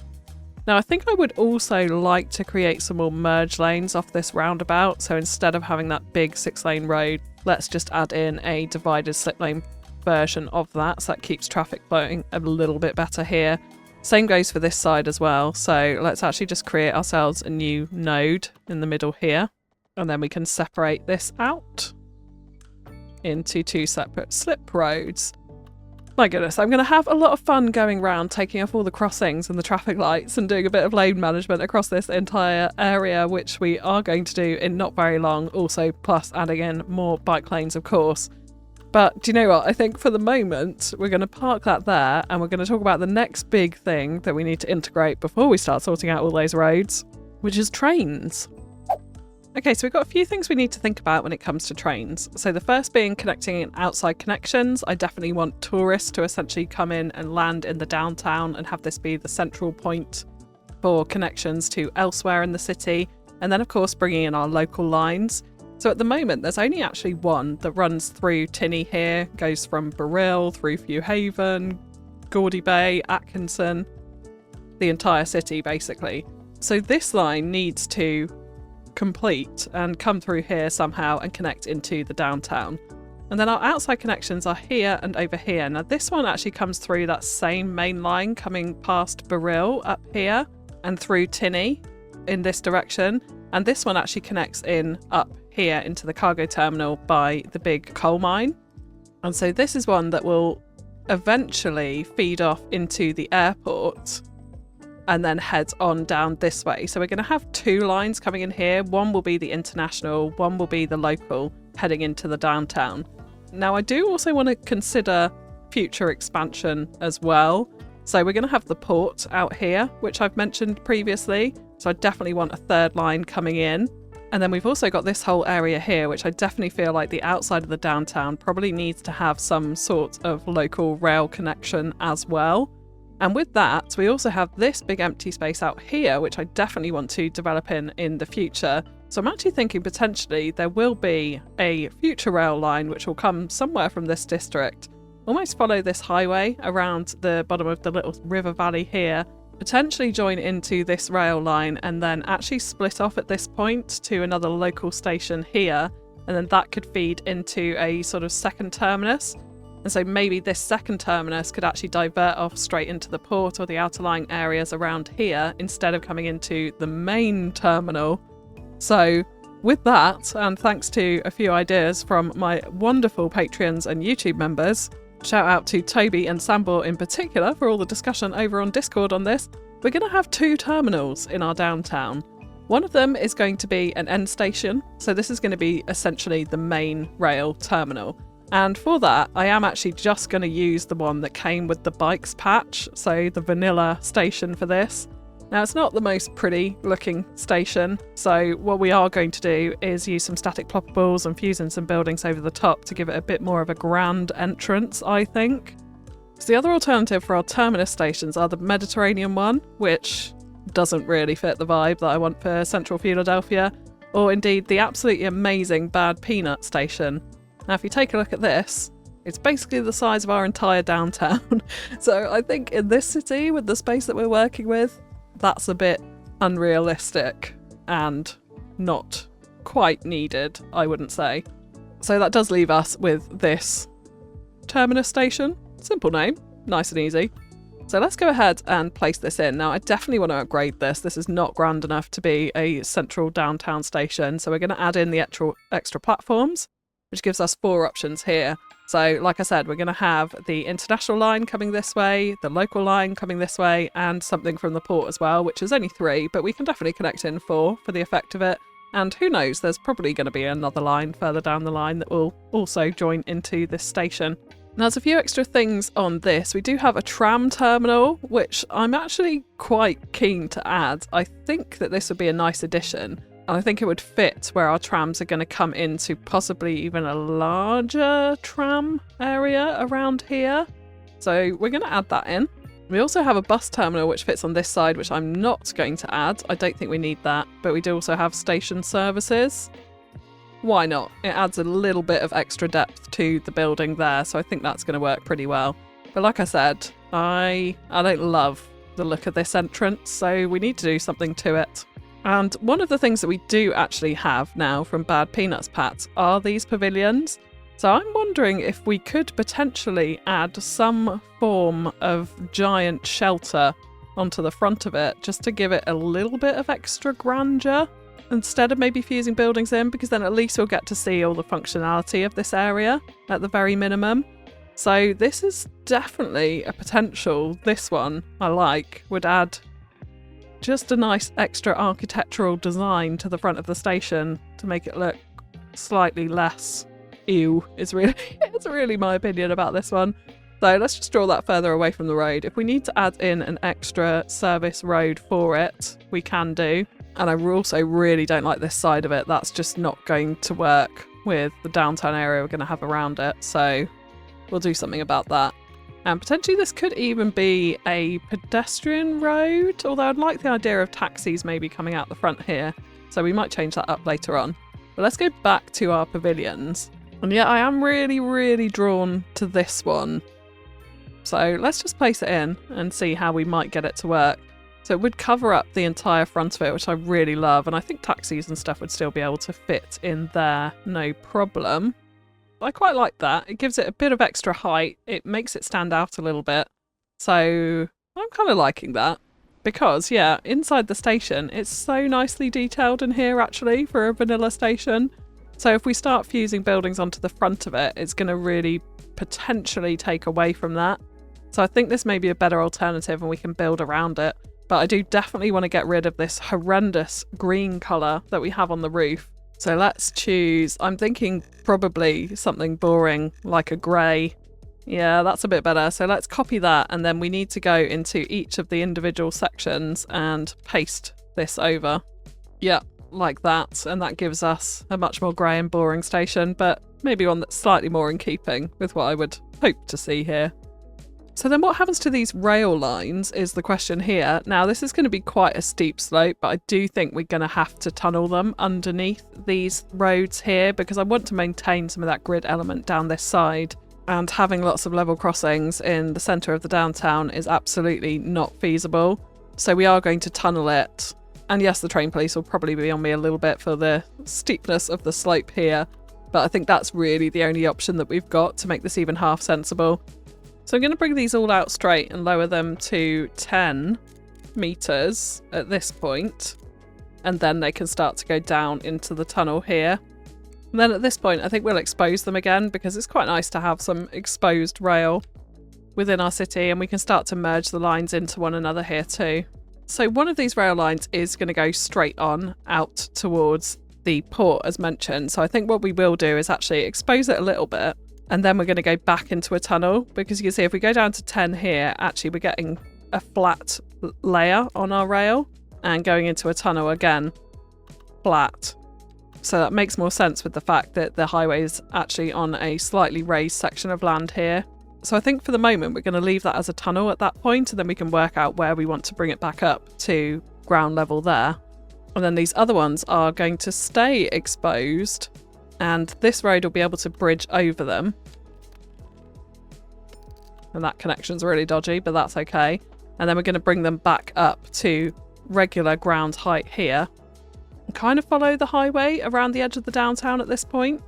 Now, I think I would also like to create some more merge lanes off this roundabout. So instead of having that big 6-lane road, let's just add in a divided slip lane version of that, so that keeps traffic flowing a little bit better here. Same goes for this side as well, so let's actually just create ourselves a new node in the middle here, and then we can separate this out into 2 separate slip roads. My goodness, I'm going to have a lot of fun going around taking off all the crossings and the traffic lights and doing a bit of lane management across this entire area, which we are going to do in not very long, also plus adding in more bike lanes, of course. But do you know what? I think for the moment, we're going to park that there, and we're going to talk about the next big thing that we need to integrate before we start sorting out all those roads, which is trains. Okay, so we've got a few things we need to think about when it comes to trains. So the first being connecting in outside connections. I definitely want tourists to essentially come in and land in the downtown and have this be the central point for connections to elsewhere in the city. And then, of course, bringing in our local lines. So at the moment, there's only actually one that runs through Tinney here, goes from Beryl through Fewhaven, Gaudy Bay, Atkinson, the entire city basically. So this line needs to complete and come through here somehow and connect into the downtown. And then our outside connections are here and over here. Now this one actually comes through that same main line coming past Beryl up here and through Tinney in this direction. And this one actually connects in up here into the cargo terminal by the big coal mine. And so this is one that will eventually feed off into the airport and then head on down this way. So we're going to have 2 lines coming in here. One will be the international, one will be the local heading into the downtown. Now I do also want to consider future expansion as well. So we're going to have the port out here, which I've mentioned previously. So I definitely want a 3rd line coming in. And then we've also got this whole area here, which I definitely feel like the outside of the downtown probably needs to have some sort of local rail connection as well. And with that, we also have this big empty space out here, which I definitely want to develop in the future. So I'm actually thinking potentially there will be a future rail line which will come somewhere from this district, almost follow this highway around the bottom of the little river valley here, potentially join into this rail line and then actually split off at this point to another local station here, and then that could feed into a sort of second terminus. And so maybe this second terminus could actually divert off straight into the port or the outerlying areas around here instead of coming into the main terminal. So with that, and thanks to a few ideas from my wonderful Patreons and YouTube members, shout out to Toby and Sambor in particular for all the discussion over on Discord on this, we're going to have 2 terminals in our downtown. One of them is going to be an end station, so this is going to be essentially the main rail terminal. And for that, I am actually just going to use the one that came with the bikes patch, so the vanilla station for this. Now, it's not the most pretty looking station, so what we are going to do is use some static ploppables and fuse in some buildings over the top to give it a bit more of a grand entrance, I think. So the other alternative for our terminus stations are the Mediterranean one, which doesn't really fit the vibe that I want for central Fewladelphia, or indeed the absolutely amazing Bad Peanut station. Now, if you take a look at this, it's basically the size of our entire downtown. So I think in this city, with the space that we're working with, that's a bit unrealistic and not quite needed, I wouldn't say. So that does leave us with this terminus station. Simple name, nice and easy. So let's go ahead and place this in. Now, I definitely want to upgrade this. This is not grand enough to be a central downtown station. So we're going to add in the extra platforms, which gives us 4 options here. So like I said, we're going to have the international line coming this way, the local line coming this way, and something from the port as well, which is only 3, but we can definitely connect in 4 for the effect of it. And who knows, there's probably going to be another line further down the line that will also join into this station. Now, there's a few extra things on this. We do have a tram terminal, which I'm actually quite keen to add. I think that this would be a nice addition. And I think it would fit where our trams are going to come into possibly even a larger tram area around here. So we're going to add that in. We also have a bus terminal which fits on this side, which I'm not going to add. I don't think we need that. But we do also have station services. Why not? It adds a little bit of extra depth to the building there. So I think that's going to work pretty well. But like I said, I don't love the look of this entrance. So we need to do something to it. And one of the things that we do actually have now from Bad Peanuts Pat are these pavilions. So I'm wondering if we could potentially add some form of giant shelter onto the front of it, just to give it a little bit of extra grandeur, instead of maybe fusing buildings in, because then at least we'll get to see all the functionality of this area at the very minimum. So this is definitely a potential. This one I like, would add just a nice extra architectural design to the front of the station to make it look slightly less ew. It's really my opinion about this one. So let's just draw that further away from the road. If we need to add in an extra service road for it, we can do. And I also really don't like this side of it. That's just not going to work with the downtown area we're going to have around it. So we'll do something about that. And potentially this could even be a pedestrian road, although I'd like the idea of taxis maybe coming out the front here. So we might change that up later on. But let's go back to our pavilions. And yeah, I am really drawn to this one. So let's just place it in and see how we might get it to work. So it would cover up the entire front of it, which I really love. And I think taxis and stuff would still be able to fit in there, no problem. I quite like that. It gives it a bit of extra height. It makes it stand out a little bit. So I'm kind of liking that. Because, yeah, inside the station, it's so nicely detailed in here, actually, for a vanilla station. So if we start fusing buildings onto the front of it, it's going to really potentially take away from that. So I think this may be a better alternative and we can build around it. But I do definitely want to get rid of this horrendous green colour that we have on the roof. So let's choose, I'm thinking probably something boring like a grey. Yeah, that's a bit better. So let's copy that, and then we need to go into each of the individual sections and paste this over. Yeah, like that. And that gives us a much more grey and boring station, but maybe one that's slightly more in keeping with what I would hope to see here. So then what happens to these rail lines is the question here. Now this is going to be quite a steep slope, but I do think we're going to have to tunnel them underneath these roads here because I want to maintain some of that grid element down this side. And having lots of level crossings in the centre of the downtown is absolutely not feasible. So we are going to tunnel it. And yes, the train police will probably be on me a little bit for the steepness of the slope here. But I think that's really the only option that we've got to make this even half sensible. So I'm going to bring these all out straight and lower them to 10 meters at this point. And then they can start to go down into the tunnel here. And then at this point, I think we'll expose them again because it's quite nice to have some exposed rail within our city and we can start to merge the lines into one another here too. So one of these rail lines is going to go straight on out towards the port as mentioned. So I think what we will do is actually expose it a little bit and then we're going to go back into a tunnel because you can see if we go down to 10 here, actually we're getting a flat layer on our rail and going into a tunnel again, flat. So that makes more sense with the fact that the highway is actually on a slightly raised section of land here. So I think for the moment we're going to leave that as a tunnel at that point and then we can work out where we want to bring it back up to ground level there. And then these other ones are going to stay exposed and this road will be able to bridge over them. And that connection's really dodgy, but that's okay. And then we're going to bring them back up to regular ground height here. Kind of follow the highway around the edge of the downtown at this point.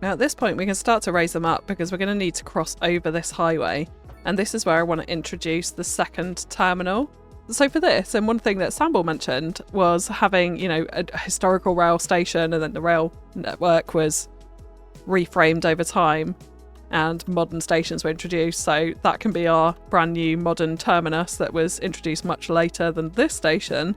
Now at this point we can start to raise them up because we're going to need to cross over this highway and this is where I want to introduce the second terminal. So for this, and one thing that Samble mentioned was having, you know, a historical rail station and then the rail network was reframed over time and modern stations were introduced, so that can be our brand new modern terminus that was introduced much later than this station,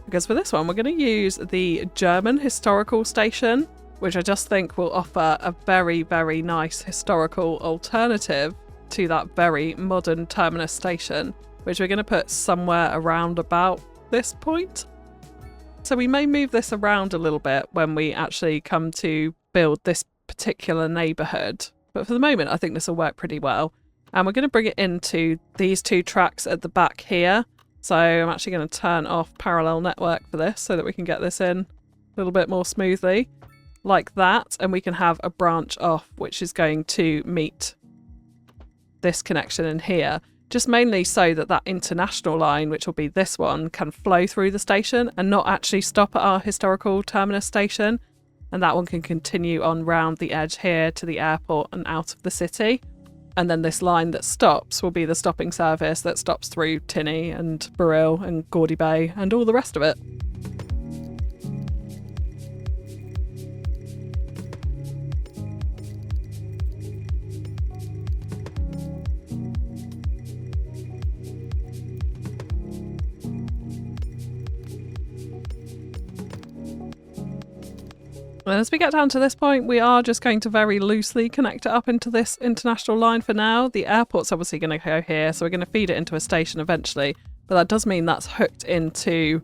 because for this one we're going to use the German historical station, which I just think will offer a very, very nice historical alternative to that very modern terminus station, which we're going to put somewhere around about this point. So we may move this around a little bit when we actually come to build this particular neighbourhood. But for the moment, I think this will work pretty well. And we're going to bring it into these two tracks at the back here. So I'm actually going to turn off parallel network for this so that we can get this in a little bit more smoothly. Like that. And we can have a branch off, which is going to meet this connection in here. Just mainly so that that international line, which will be this one, can flow through the station and not actually stop at our historical terminus station. And that one can continue on round the edge here to the airport and out of the city. And then this line that stops will be the stopping service that stops through Tinney and Burrill and Gaudy Bay and all the rest of it. And as we get down to this point, we are just going to very loosely connect it up into this international line for now. The airport's obviously going to go here, so we're going to feed it into a station eventually. But that does mean that's hooked into,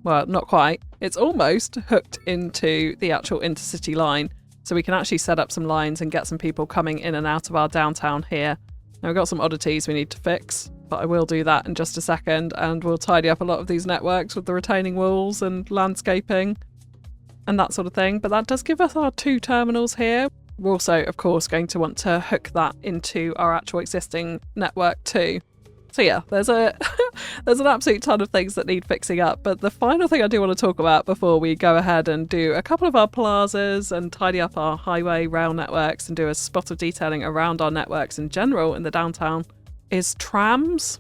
well, not quite. It's almost hooked into the actual intercity line. So we can actually set up some lines and get some people coming in and out of our downtown here. Now we've got some oddities we need to fix, but I will do that in just a second. And we'll tidy up a lot of these networks with the retaining walls and landscaping and that sort of thing. But that does give us our two terminals here. We're also, of course, going to want to hook that into our actual existing network too. So yeah, there's an absolute ton of things that need fixing up. But the final thing I do want to talk about before we go ahead and do a couple of our plazas and tidy up our highway rail networks and do a spot of detailing around our networks in general in the downtown is trams.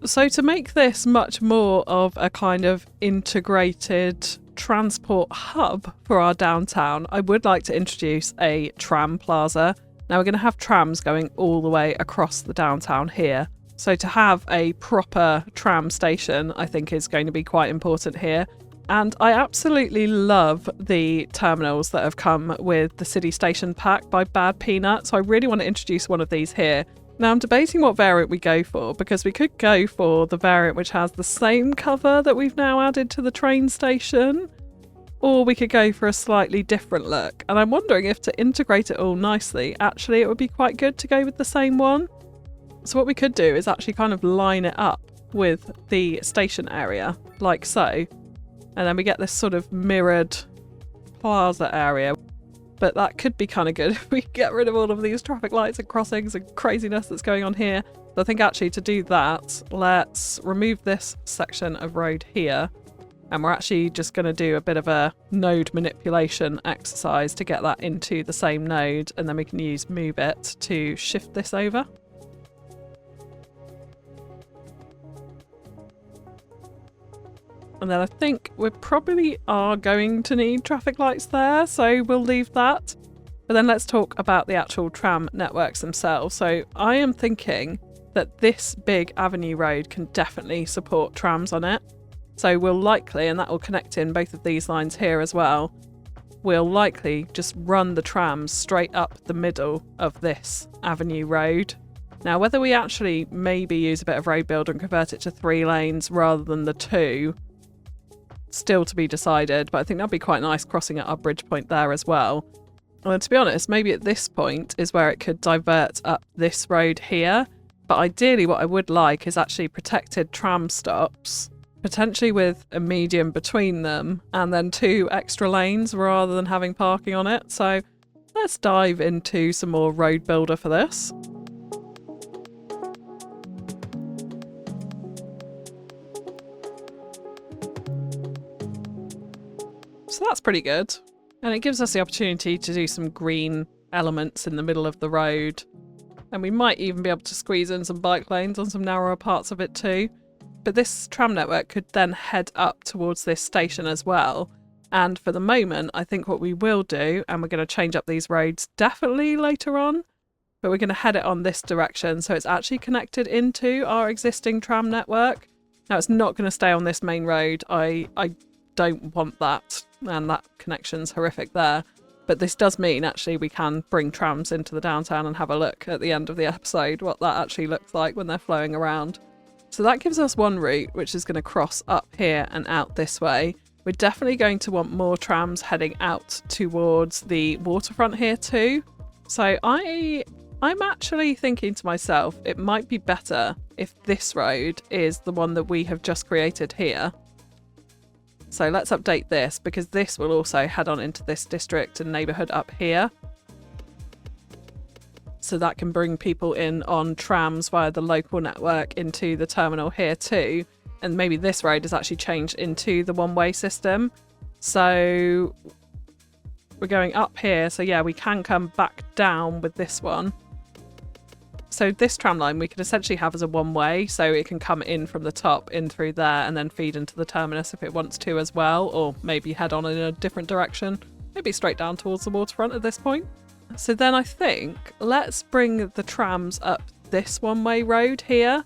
So to make this much more of a kind of integrated transport hub for our downtown, I would like to introduce a tram plaza. Now we're going to have trams going all the way across the downtown here. So to have a proper tram station, I think is going to be quite important here. And I absolutely love the terminals that have come with the City Station pack by Bad Peanut. So I really want to introduce one of these here. Now I'm debating what variant we go for, because we could go for the variant which has the same cover that we've now added to the train station, or we could go for a slightly different look. And I'm wondering if to integrate it all nicely, actually it would be quite good to go with the same one. So what we could do is actually kind of line it up with the station area, like so. And then we get this sort of mirrored plaza area. But that could be kind of good if we get rid of all of these traffic lights and crossings and craziness that's going on here. So I think actually to do that, let's remove this section of road here. And we're actually just going to do a bit of a node manipulation exercise to get that into the same node. And then we can use move it to shift this over. And then I think we probably are going to need traffic lights there, so we'll leave that. But then let's talk about the actual tram networks themselves. So I am thinking that this big avenue road can definitely support trams on it. So we'll likely, and that will connect in both of these lines here as well, we'll likely just run the trams straight up the middle of this avenue road. Now, whether we actually maybe use a bit of road builder and convert it to 3 lanes rather than the 2, still to be decided, but I think that'd be quite nice crossing at our bridge point there as well. And to be honest, maybe at this point is where it could divert up this road here, but ideally what I would like is actually protected tram stops, potentially with a median between them, and then 2 extra lanes rather than having parking on it. So let's dive into some more road builder for this. So that's pretty good. And it gives us the opportunity to do some green elements in the middle of the road. And we might even be able to squeeze in some bike lanes on some narrower parts of it too. But this tram network could then head up towards this station as well. And for the moment, I think what we will do, and we're going to change up these roads definitely later on, but we're going to head it on this direction. So it's actually connected into our existing tram network. Now it's not going to stay on this main road. I don't want that. And that connection's horrific there. But this does mean actually we can bring trams into the downtown and have a look at the end of the episode what that actually looks like when they're flowing around. So that gives us one route, which is going to cross up here and out this way. We're definitely going to want more trams heading out towards the waterfront here too. So I'm actually thinking to myself, it might be better if this road is the one that we have just created here. So let's update this, because this will also head on into this district and neighbourhood up here. So that can bring people in on trams via the local network into the terminal here too. And maybe this road is actually changed into the one-way system. So we're going up here. So yeah, we can come back down with this one. So this tram line we can essentially have as a one-way, so it can come in from the top, in through there, and then feed into the terminus if it wants to as well, or maybe head on in a different direction, maybe straight down towards the waterfront at this point. So then I think let's bring the trams up this one-way road here.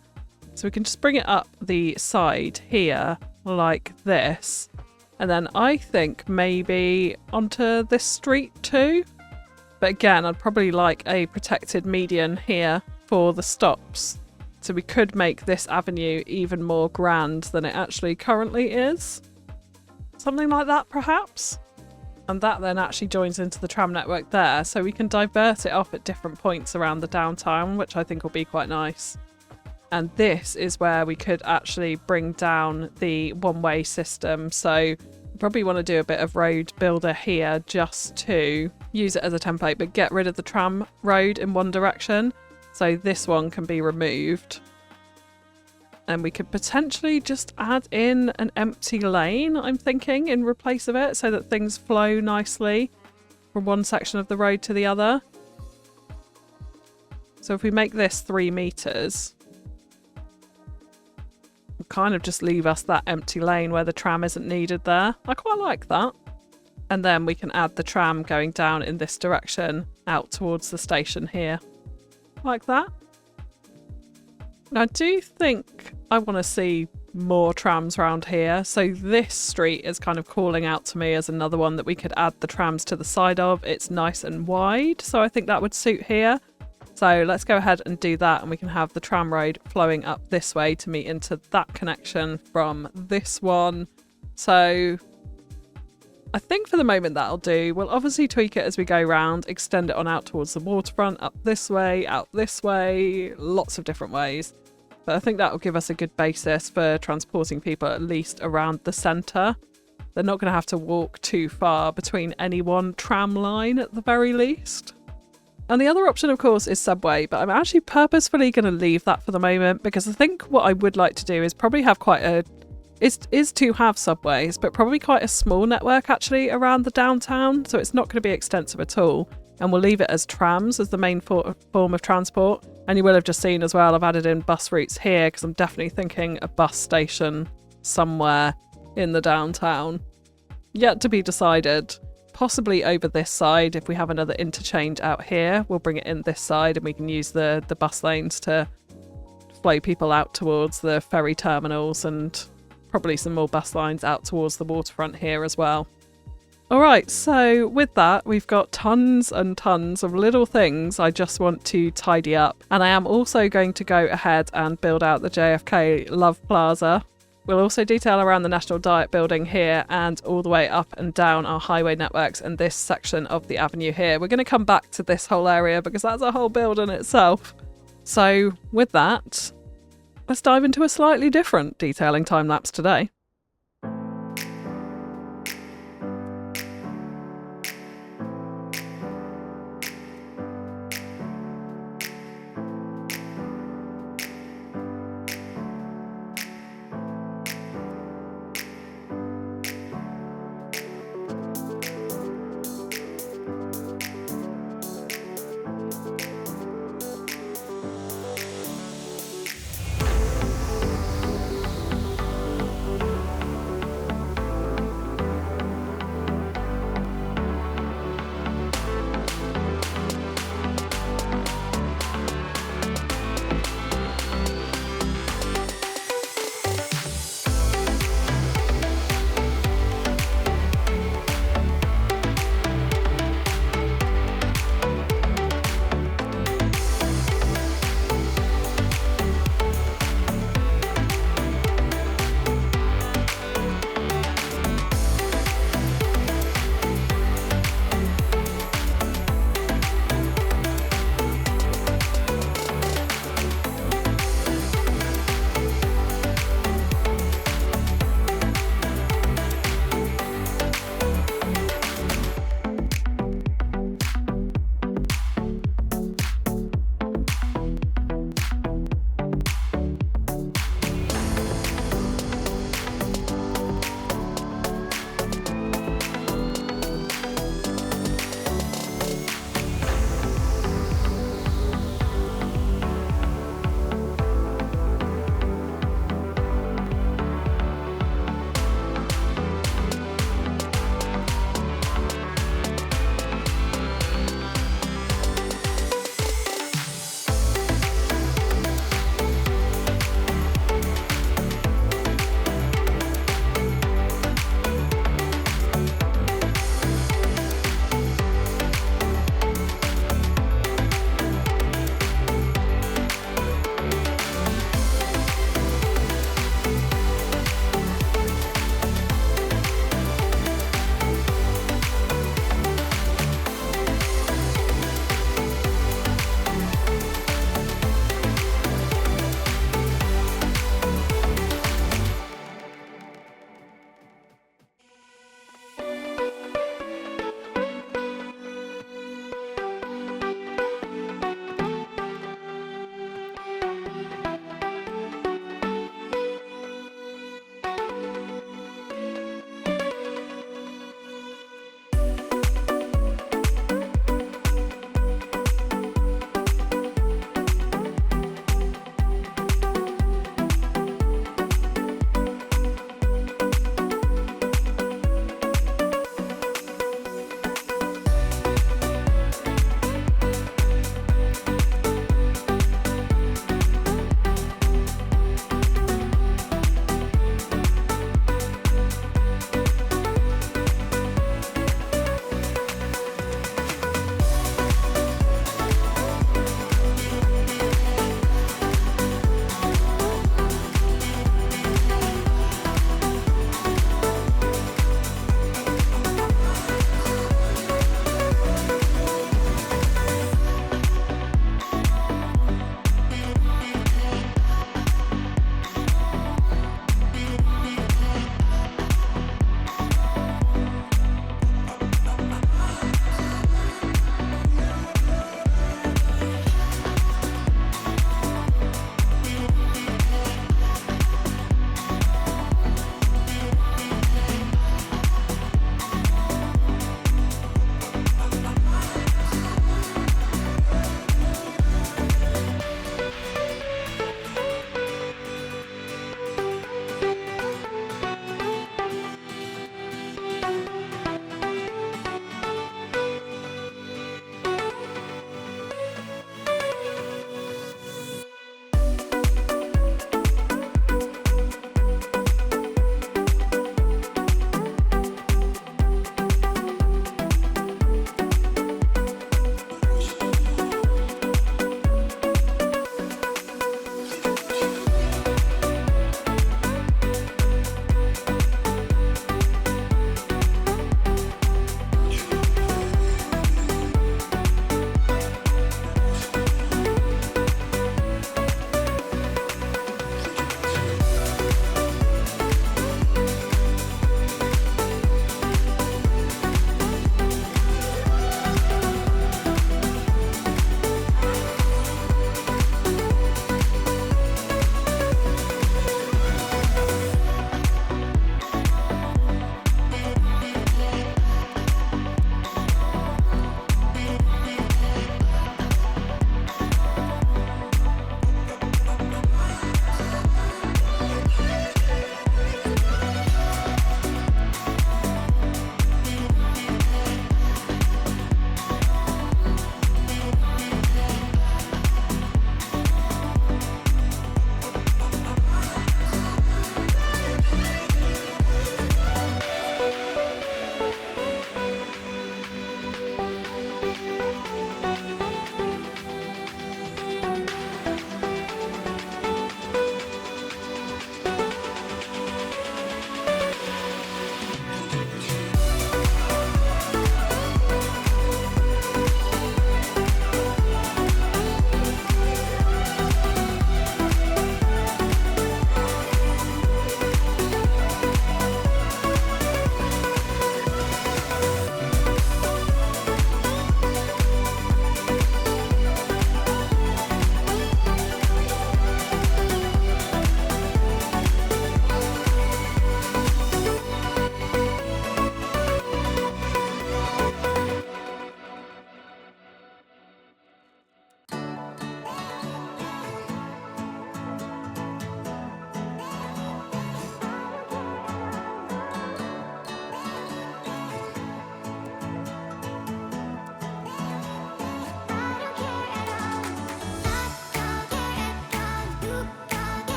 So we can just bring it up the side here like this, and then I think maybe onto this street too. But again, I'd probably like a protected median here for the stops. So we could make this avenue even more grand than it actually currently is. Something like that, perhaps? And that then actually joins into the tram network there, so we can divert it off at different points around the downtown, which I think will be quite nice. And this is where we could actually bring down the one-way system. So probably want to do a bit of road builder here just to use it as a template, but get rid of the tram road in one direction. So this one can be removed. And we could potentially just add in an empty lane, I'm thinking, in replace of it, so that things flow nicely from one section of the road to the other. So if we make this 3 meters, we'll kind of just leave us that empty lane where the tram isn't needed there. I quite like that. And then we can add the tram going down in this direction out towards the station here. Like that. Now, I do think I want to see more trams around here. So this street is kind of calling out to me as another one that we could add the trams to the side of. It's nice and wide, so I think that would suit here. So let's go ahead and do that, and we can have the tram road flowing up this way to meet into that connection from this one. So I think for the moment that'll do. We'll obviously tweak it as we go round, extend it on out towards the waterfront, up this way, out this way, lots of different ways. But I think that will give us a good basis for transporting people at least around the centre. They're not going to have to walk too far between any one tram line at the very least. And the other option, of course, is subway, but I'm actually purposefully going to leave that for the moment because I think what I would like to do is probably have quite a... is to have subways, but probably quite a small network actually around the downtown, so it's not going to be extensive at all. And we'll leave it as trams as the main form of transport. And you will have just seen as well, I've added in bus routes here because I'm definitely thinking a bus station somewhere in the downtown. Yet to be decided. Possibly over this side. If we have another interchange out here, we'll bring it in this side and we can use the bus lanes to flow people out towards the ferry terminals, and probably some more bus lines out towards the waterfront here as well. Alright, so with that, we've got tons and tons of little things I just want to tidy up. And I am also going to go ahead and build out the JFK Love Plaza. We'll also detail around the National Diet building here and all the way up and down our highway networks and this section of the avenue here. We're going to come back to this whole area because that's a whole build in itself. So with that, let's dive into a slightly different detailing time lapse today.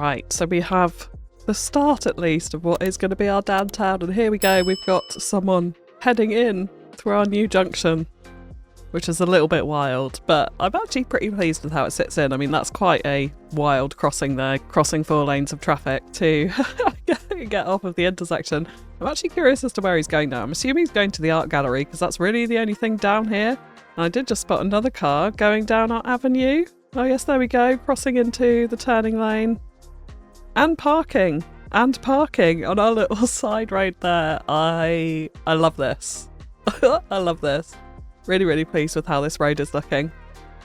Right, so we have the start at least of what is going to be our downtown, and here we go, we've got someone heading in through our new junction, which is a little bit wild, but I'm actually pretty pleased with how it sits in. I mean, that's quite a wild crossing there, crossing 4 lanes of traffic to get off of the intersection. I'm actually curious as to where he's going now. I'm assuming he's going to the art gallery because that's really the only thing down here. And I did just spot another car going down our avenue. Oh yes, there we go, crossing into the turning lane. And parking on our little side road there. I love this. I love this. Really, really pleased with how this road is looking.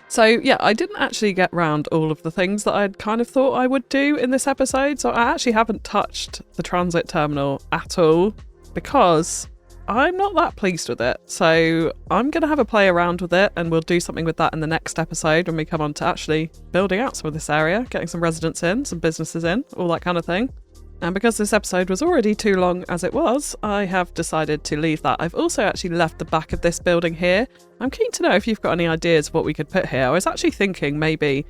So yeah, I didn't actually get round all of the things that I'd kind of thought I would do in this episode. So I actually haven't touched the transit terminal at all because I'm not that pleased with it. So I'm going to have a play around with it, and we'll do something with that in the next episode when we come on to actually building out some of this area, getting some residents in, some businesses in, all that kind of thing. And because this episode was already too long as it was, I have decided to leave that. I've also actually left the back of this building here. I'm keen to know if you've got any ideas of what we could put here. I was actually thinking maybe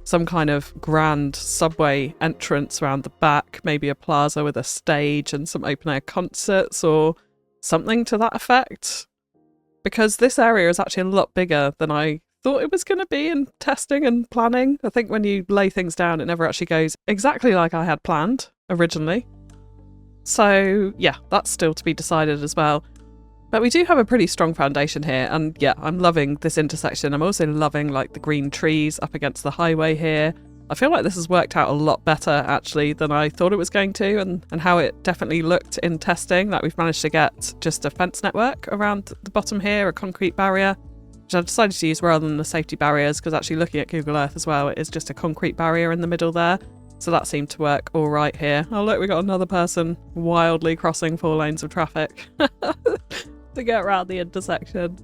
some kind of grand subway entrance around the back, maybe a plaza with a stage and some open air concerts or something to that effect. Because this area is actually a lot bigger than I thought it was going to be in testing and planning. I think when you lay things down, it never actually goes exactly like I had planned originally. So yeah, that's still to be decided as well. But we do have a pretty strong foundation here, and yeah, I'm loving this intersection. I'm also loving like the green trees up against the highway here. I feel like this has worked out a lot better actually than I thought it was going to, and how it definitely looked in testing. Like we've managed to get just a fence network around the bottom here, a concrete barrier, which I decided to use rather than the safety barriers, because actually looking at Google Earth as well, it is just a concrete barrier in the middle there. So that seemed to work all right here. Oh look, we got another person wildly crossing 4 lanes of traffic to get around the intersection.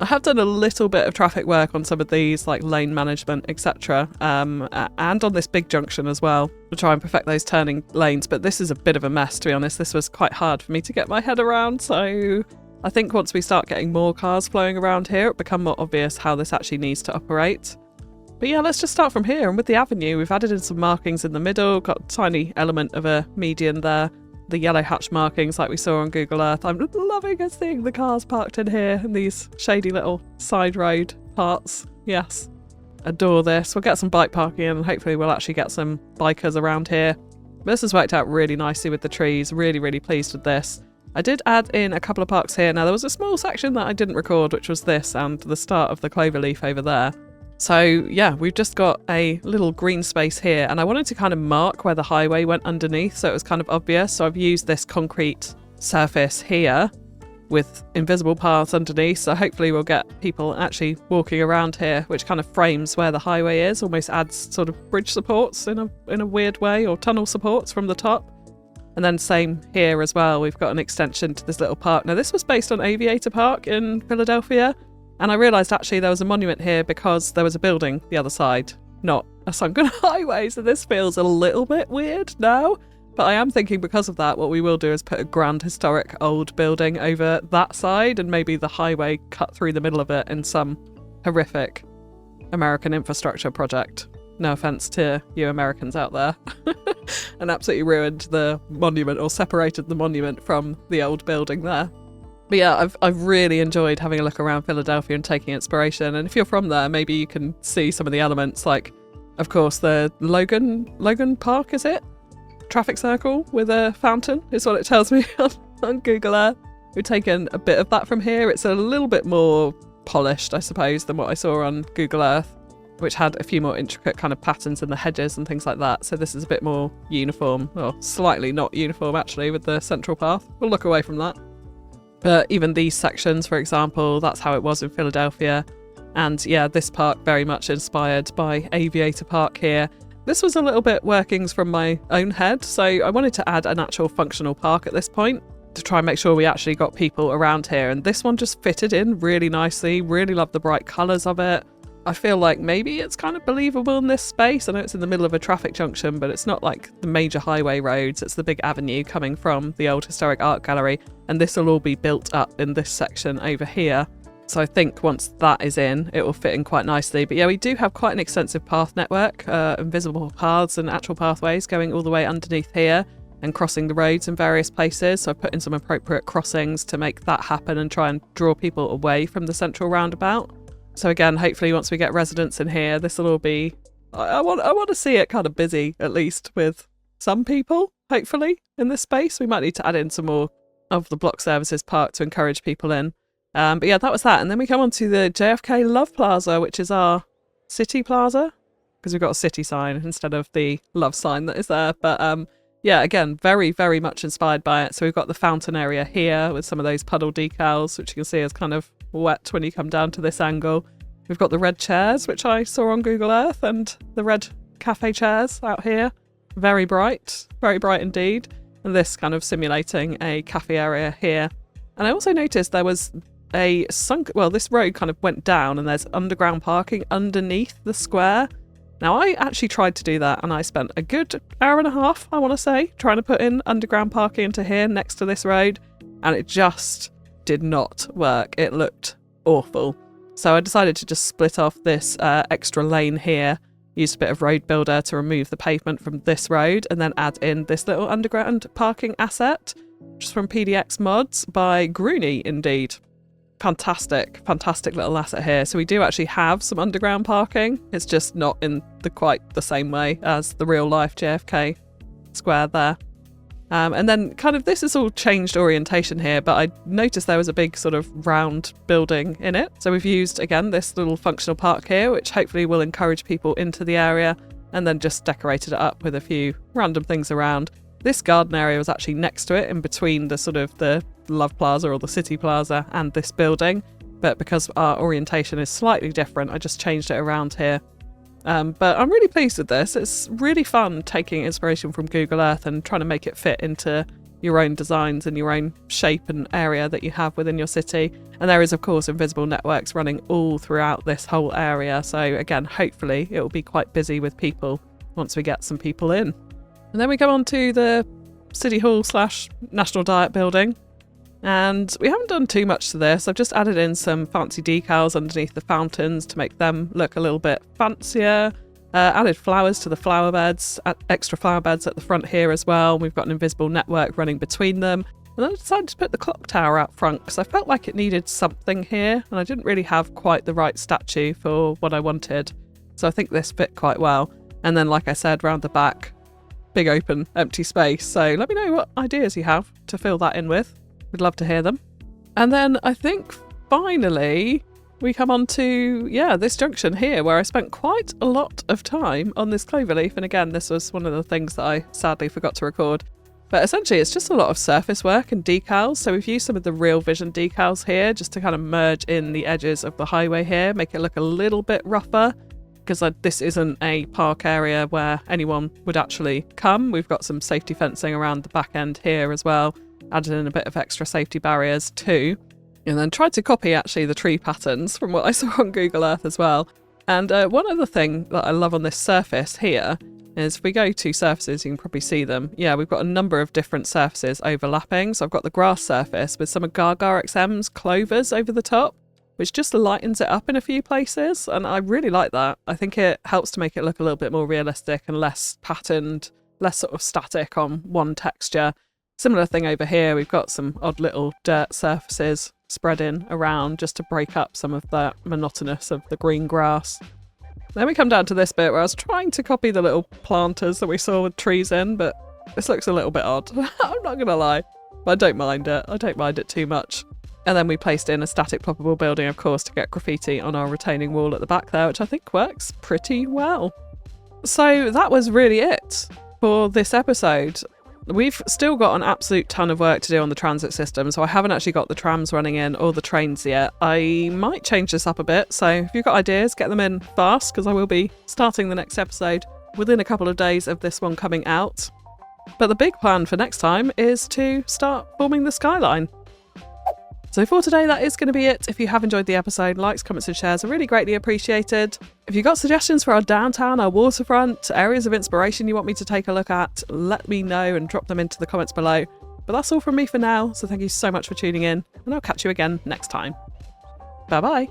I have done a little bit of traffic work on some of these, like lane management, etc. And on this big junction as well, to try and perfect those turning lanes. But this is a bit of a mess, to be honest. This was quite hard for me to get my head around. So I think once we start getting more cars flowing around here, it'll become more obvious how this actually needs to operate. But yeah, let's just start from here. And with the avenue, we've added in some markings in the middle, got a tiny element of a median there. The yellow hatch markings like we saw on Google Earth. I'm loving seeing the cars parked in here in these shady little side road parts. Yes, adore this. We'll get some bike parking in, and hopefully we'll actually get some bikers around here. But this has worked out really nicely with the trees. Really, really pleased with this. I did add in a couple of parks here. Now there was a small section that I didn't record, which was this and the start of the cloverleaf over there. So yeah, we've just got a little green space here, and I wanted to kind of mark where the highway went underneath so it was kind of obvious. So I've used this concrete surface here with invisible paths underneath, so hopefully we'll get people actually walking around here, which kind of frames where the highway is, almost adds sort of bridge supports in a weird way, or tunnel supports from the top. And then same here as well, we've got an extension to this little park. Now this was based on Aviator Park in Philadelphia. And I realised actually there was a monument here because there was a building the other side, not a sunken highway. So this feels a little bit weird now. But I am thinking because of that, what we will do is put a grand historic old building over that side, and maybe the highway cut through the middle of it in some horrific American infrastructure project. No offence to you Americans out there. And absolutely ruined the monument, or separated the monument from the old building there. But yeah, I've really enjoyed having a look around Philadelphia and taking inspiration. And if you're from there, maybe you can see some of the elements, like, of course, the Logan Park, is it? Traffic circle with a fountain is what it tells me on Google Earth. We've taken a bit of that from here. It's a little bit more polished, I suppose, than what I saw on Google Earth, which had a few more intricate kind of patterns in the hedges and things like that. So this is a bit more uniform, or slightly not uniform actually, with the central path. We'll look away from that. But even these sections, for example, that's how it was in Philadelphia. And yeah, this park very much inspired by Aviator Park here. This was a little bit workings from my own head, so I wanted to add an actual functional park at this point to try and make sure we actually got people around here. And this one just fitted in really nicely. Really love the bright colours of it. I feel like maybe it's kind of believable in this space. I know it's in the middle of a traffic junction, but it's not like the major highway roads. It's the big avenue coming from the old historic art gallery. And this will all be built up in this section over here. So I think once that is in, it will fit in quite nicely. But yeah, we do have quite an extensive path network, invisible paths and actual pathways going all the way underneath here and crossing the roads in various places. So I've put in some appropriate crossings to make that happen and try and draw people away from the central roundabout. So again, hopefully once we get residents in here, this will all be... I want to see it kind of busy, at least, with some people, hopefully, in this space. We might need to add in some more of the block services park to encourage people in. But yeah, that was that. And then we come on to the JFK Love Plaza, which is our city plaza, because we've got a city sign instead of the love sign that is there. But yeah, again, very, very much inspired by it. So we've got the fountain area here with some of those puddle decals, which you can see is kind of wet when you come down to this angle. We've got the red chairs, which I saw on Google Earth, and the red cafe chairs out here. Very bright indeed. And this kind of simulating a cafe area here. And I also noticed there was a this road kind of went down and there's underground parking underneath the square. Now I actually tried to do that and I spent a good hour and a half, I want to say, trying to put in underground parking into here next to this road, and it just did not work. It looked awful. So I decided to just split off this extra lane here, used a bit of road builder to remove the pavement from this road, and then add in this little underground parking asset, which is from PDX Mods by Grooney indeed. Fantastic little asset here. So we do actually have some underground parking. It's just not in quite the same way as the real life JFK square there. And then kind of this has all changed orientation here, but I noticed there was a big sort of round building in it. So we've used, again, this little functional park here, which hopefully will encourage people into the area, and then just decorated it up with a few random things around. This garden area was actually next to it, in between the sort of the Love Plaza or the City Plaza and this building. But because our orientation is slightly different, I just changed it around here. But I'm really pleased with this. It's really fun taking inspiration from Google Earth and trying to make it fit into your own designs and your own shape and area that you have within your city. And there is, of course, invisible networks running all throughout this whole area. So again, hopefully it will be quite busy with people once we get some people in. And then we come on to the City Hall / National Diet building. And we haven't done too much to this. I've just added in some fancy decals underneath the fountains to make them look a little bit fancier. Added flowers to the flower beds, extra flower beds at the front here as well. We've got an invisible network running between them. And then I decided to put the clock tower out front because I felt like it needed something here, and I didn't really have quite the right statue for what I wanted. So I think this fit quite well. And then, like I said, round the back, big open empty space. So let me know what ideas you have to fill that in with. We'd love to hear them. And then I think finally we come on to, this junction here where I spent quite a lot of time on this cloverleaf. And again, this was one of the things that I sadly forgot to record. But essentially it's just a lot of surface work and decals. So we've used some of the Real Vision decals here just to kind of merge in the edges of the highway here, make it look a little bit rougher, because this isn't a park area where anyone would actually come. We've got some safety fencing around the back end here as well. Added in a bit of extra safety barriers too. And then tried to copy actually the tree patterns from what I saw on Google Earth as well. And one other thing that I love on this surface here is if we go to surfaces, you can probably see them. Yeah, we've got a number of different surfaces overlapping. So I've got the grass surface with some of Gaga XM's clovers over the top, which just lightens it up in a few places. And I really like that. I think it helps to make it look a little bit more realistic and less patterned, less sort of static on one texture. Similar thing over here, we've got some odd little dirt surfaces spread in around just to break up some of that monotonous of the green grass. Then we come down to this bit where I was trying to copy the little planters that we saw with trees in, but this looks a little bit odd. I'm not going to lie, but I don't mind it. I don't mind it too much. And then we placed in a static ploppable building, of course, to get graffiti on our retaining wall at the back there, which I think works pretty well. So that was really it for this episode. We've still got an absolute ton of work to do on the transit system, so I haven't actually got the trams running in or the trains yet. I might change this up a bit, so if you've got ideas, get them in fast, because I will be starting the next episode within a couple of days of this one coming out. But the big plan for next time is to start forming the skyline. So for today, that is going to be it. If you have enjoyed the episode, likes, comments and shares are really greatly appreciated. If you've got suggestions for our downtown, our waterfront, areas of inspiration you want me to take a look at, let me know and drop them into the comments below. But that's all from me for now, so thank you so much for tuning in, and I'll catch you again next time. Bye bye.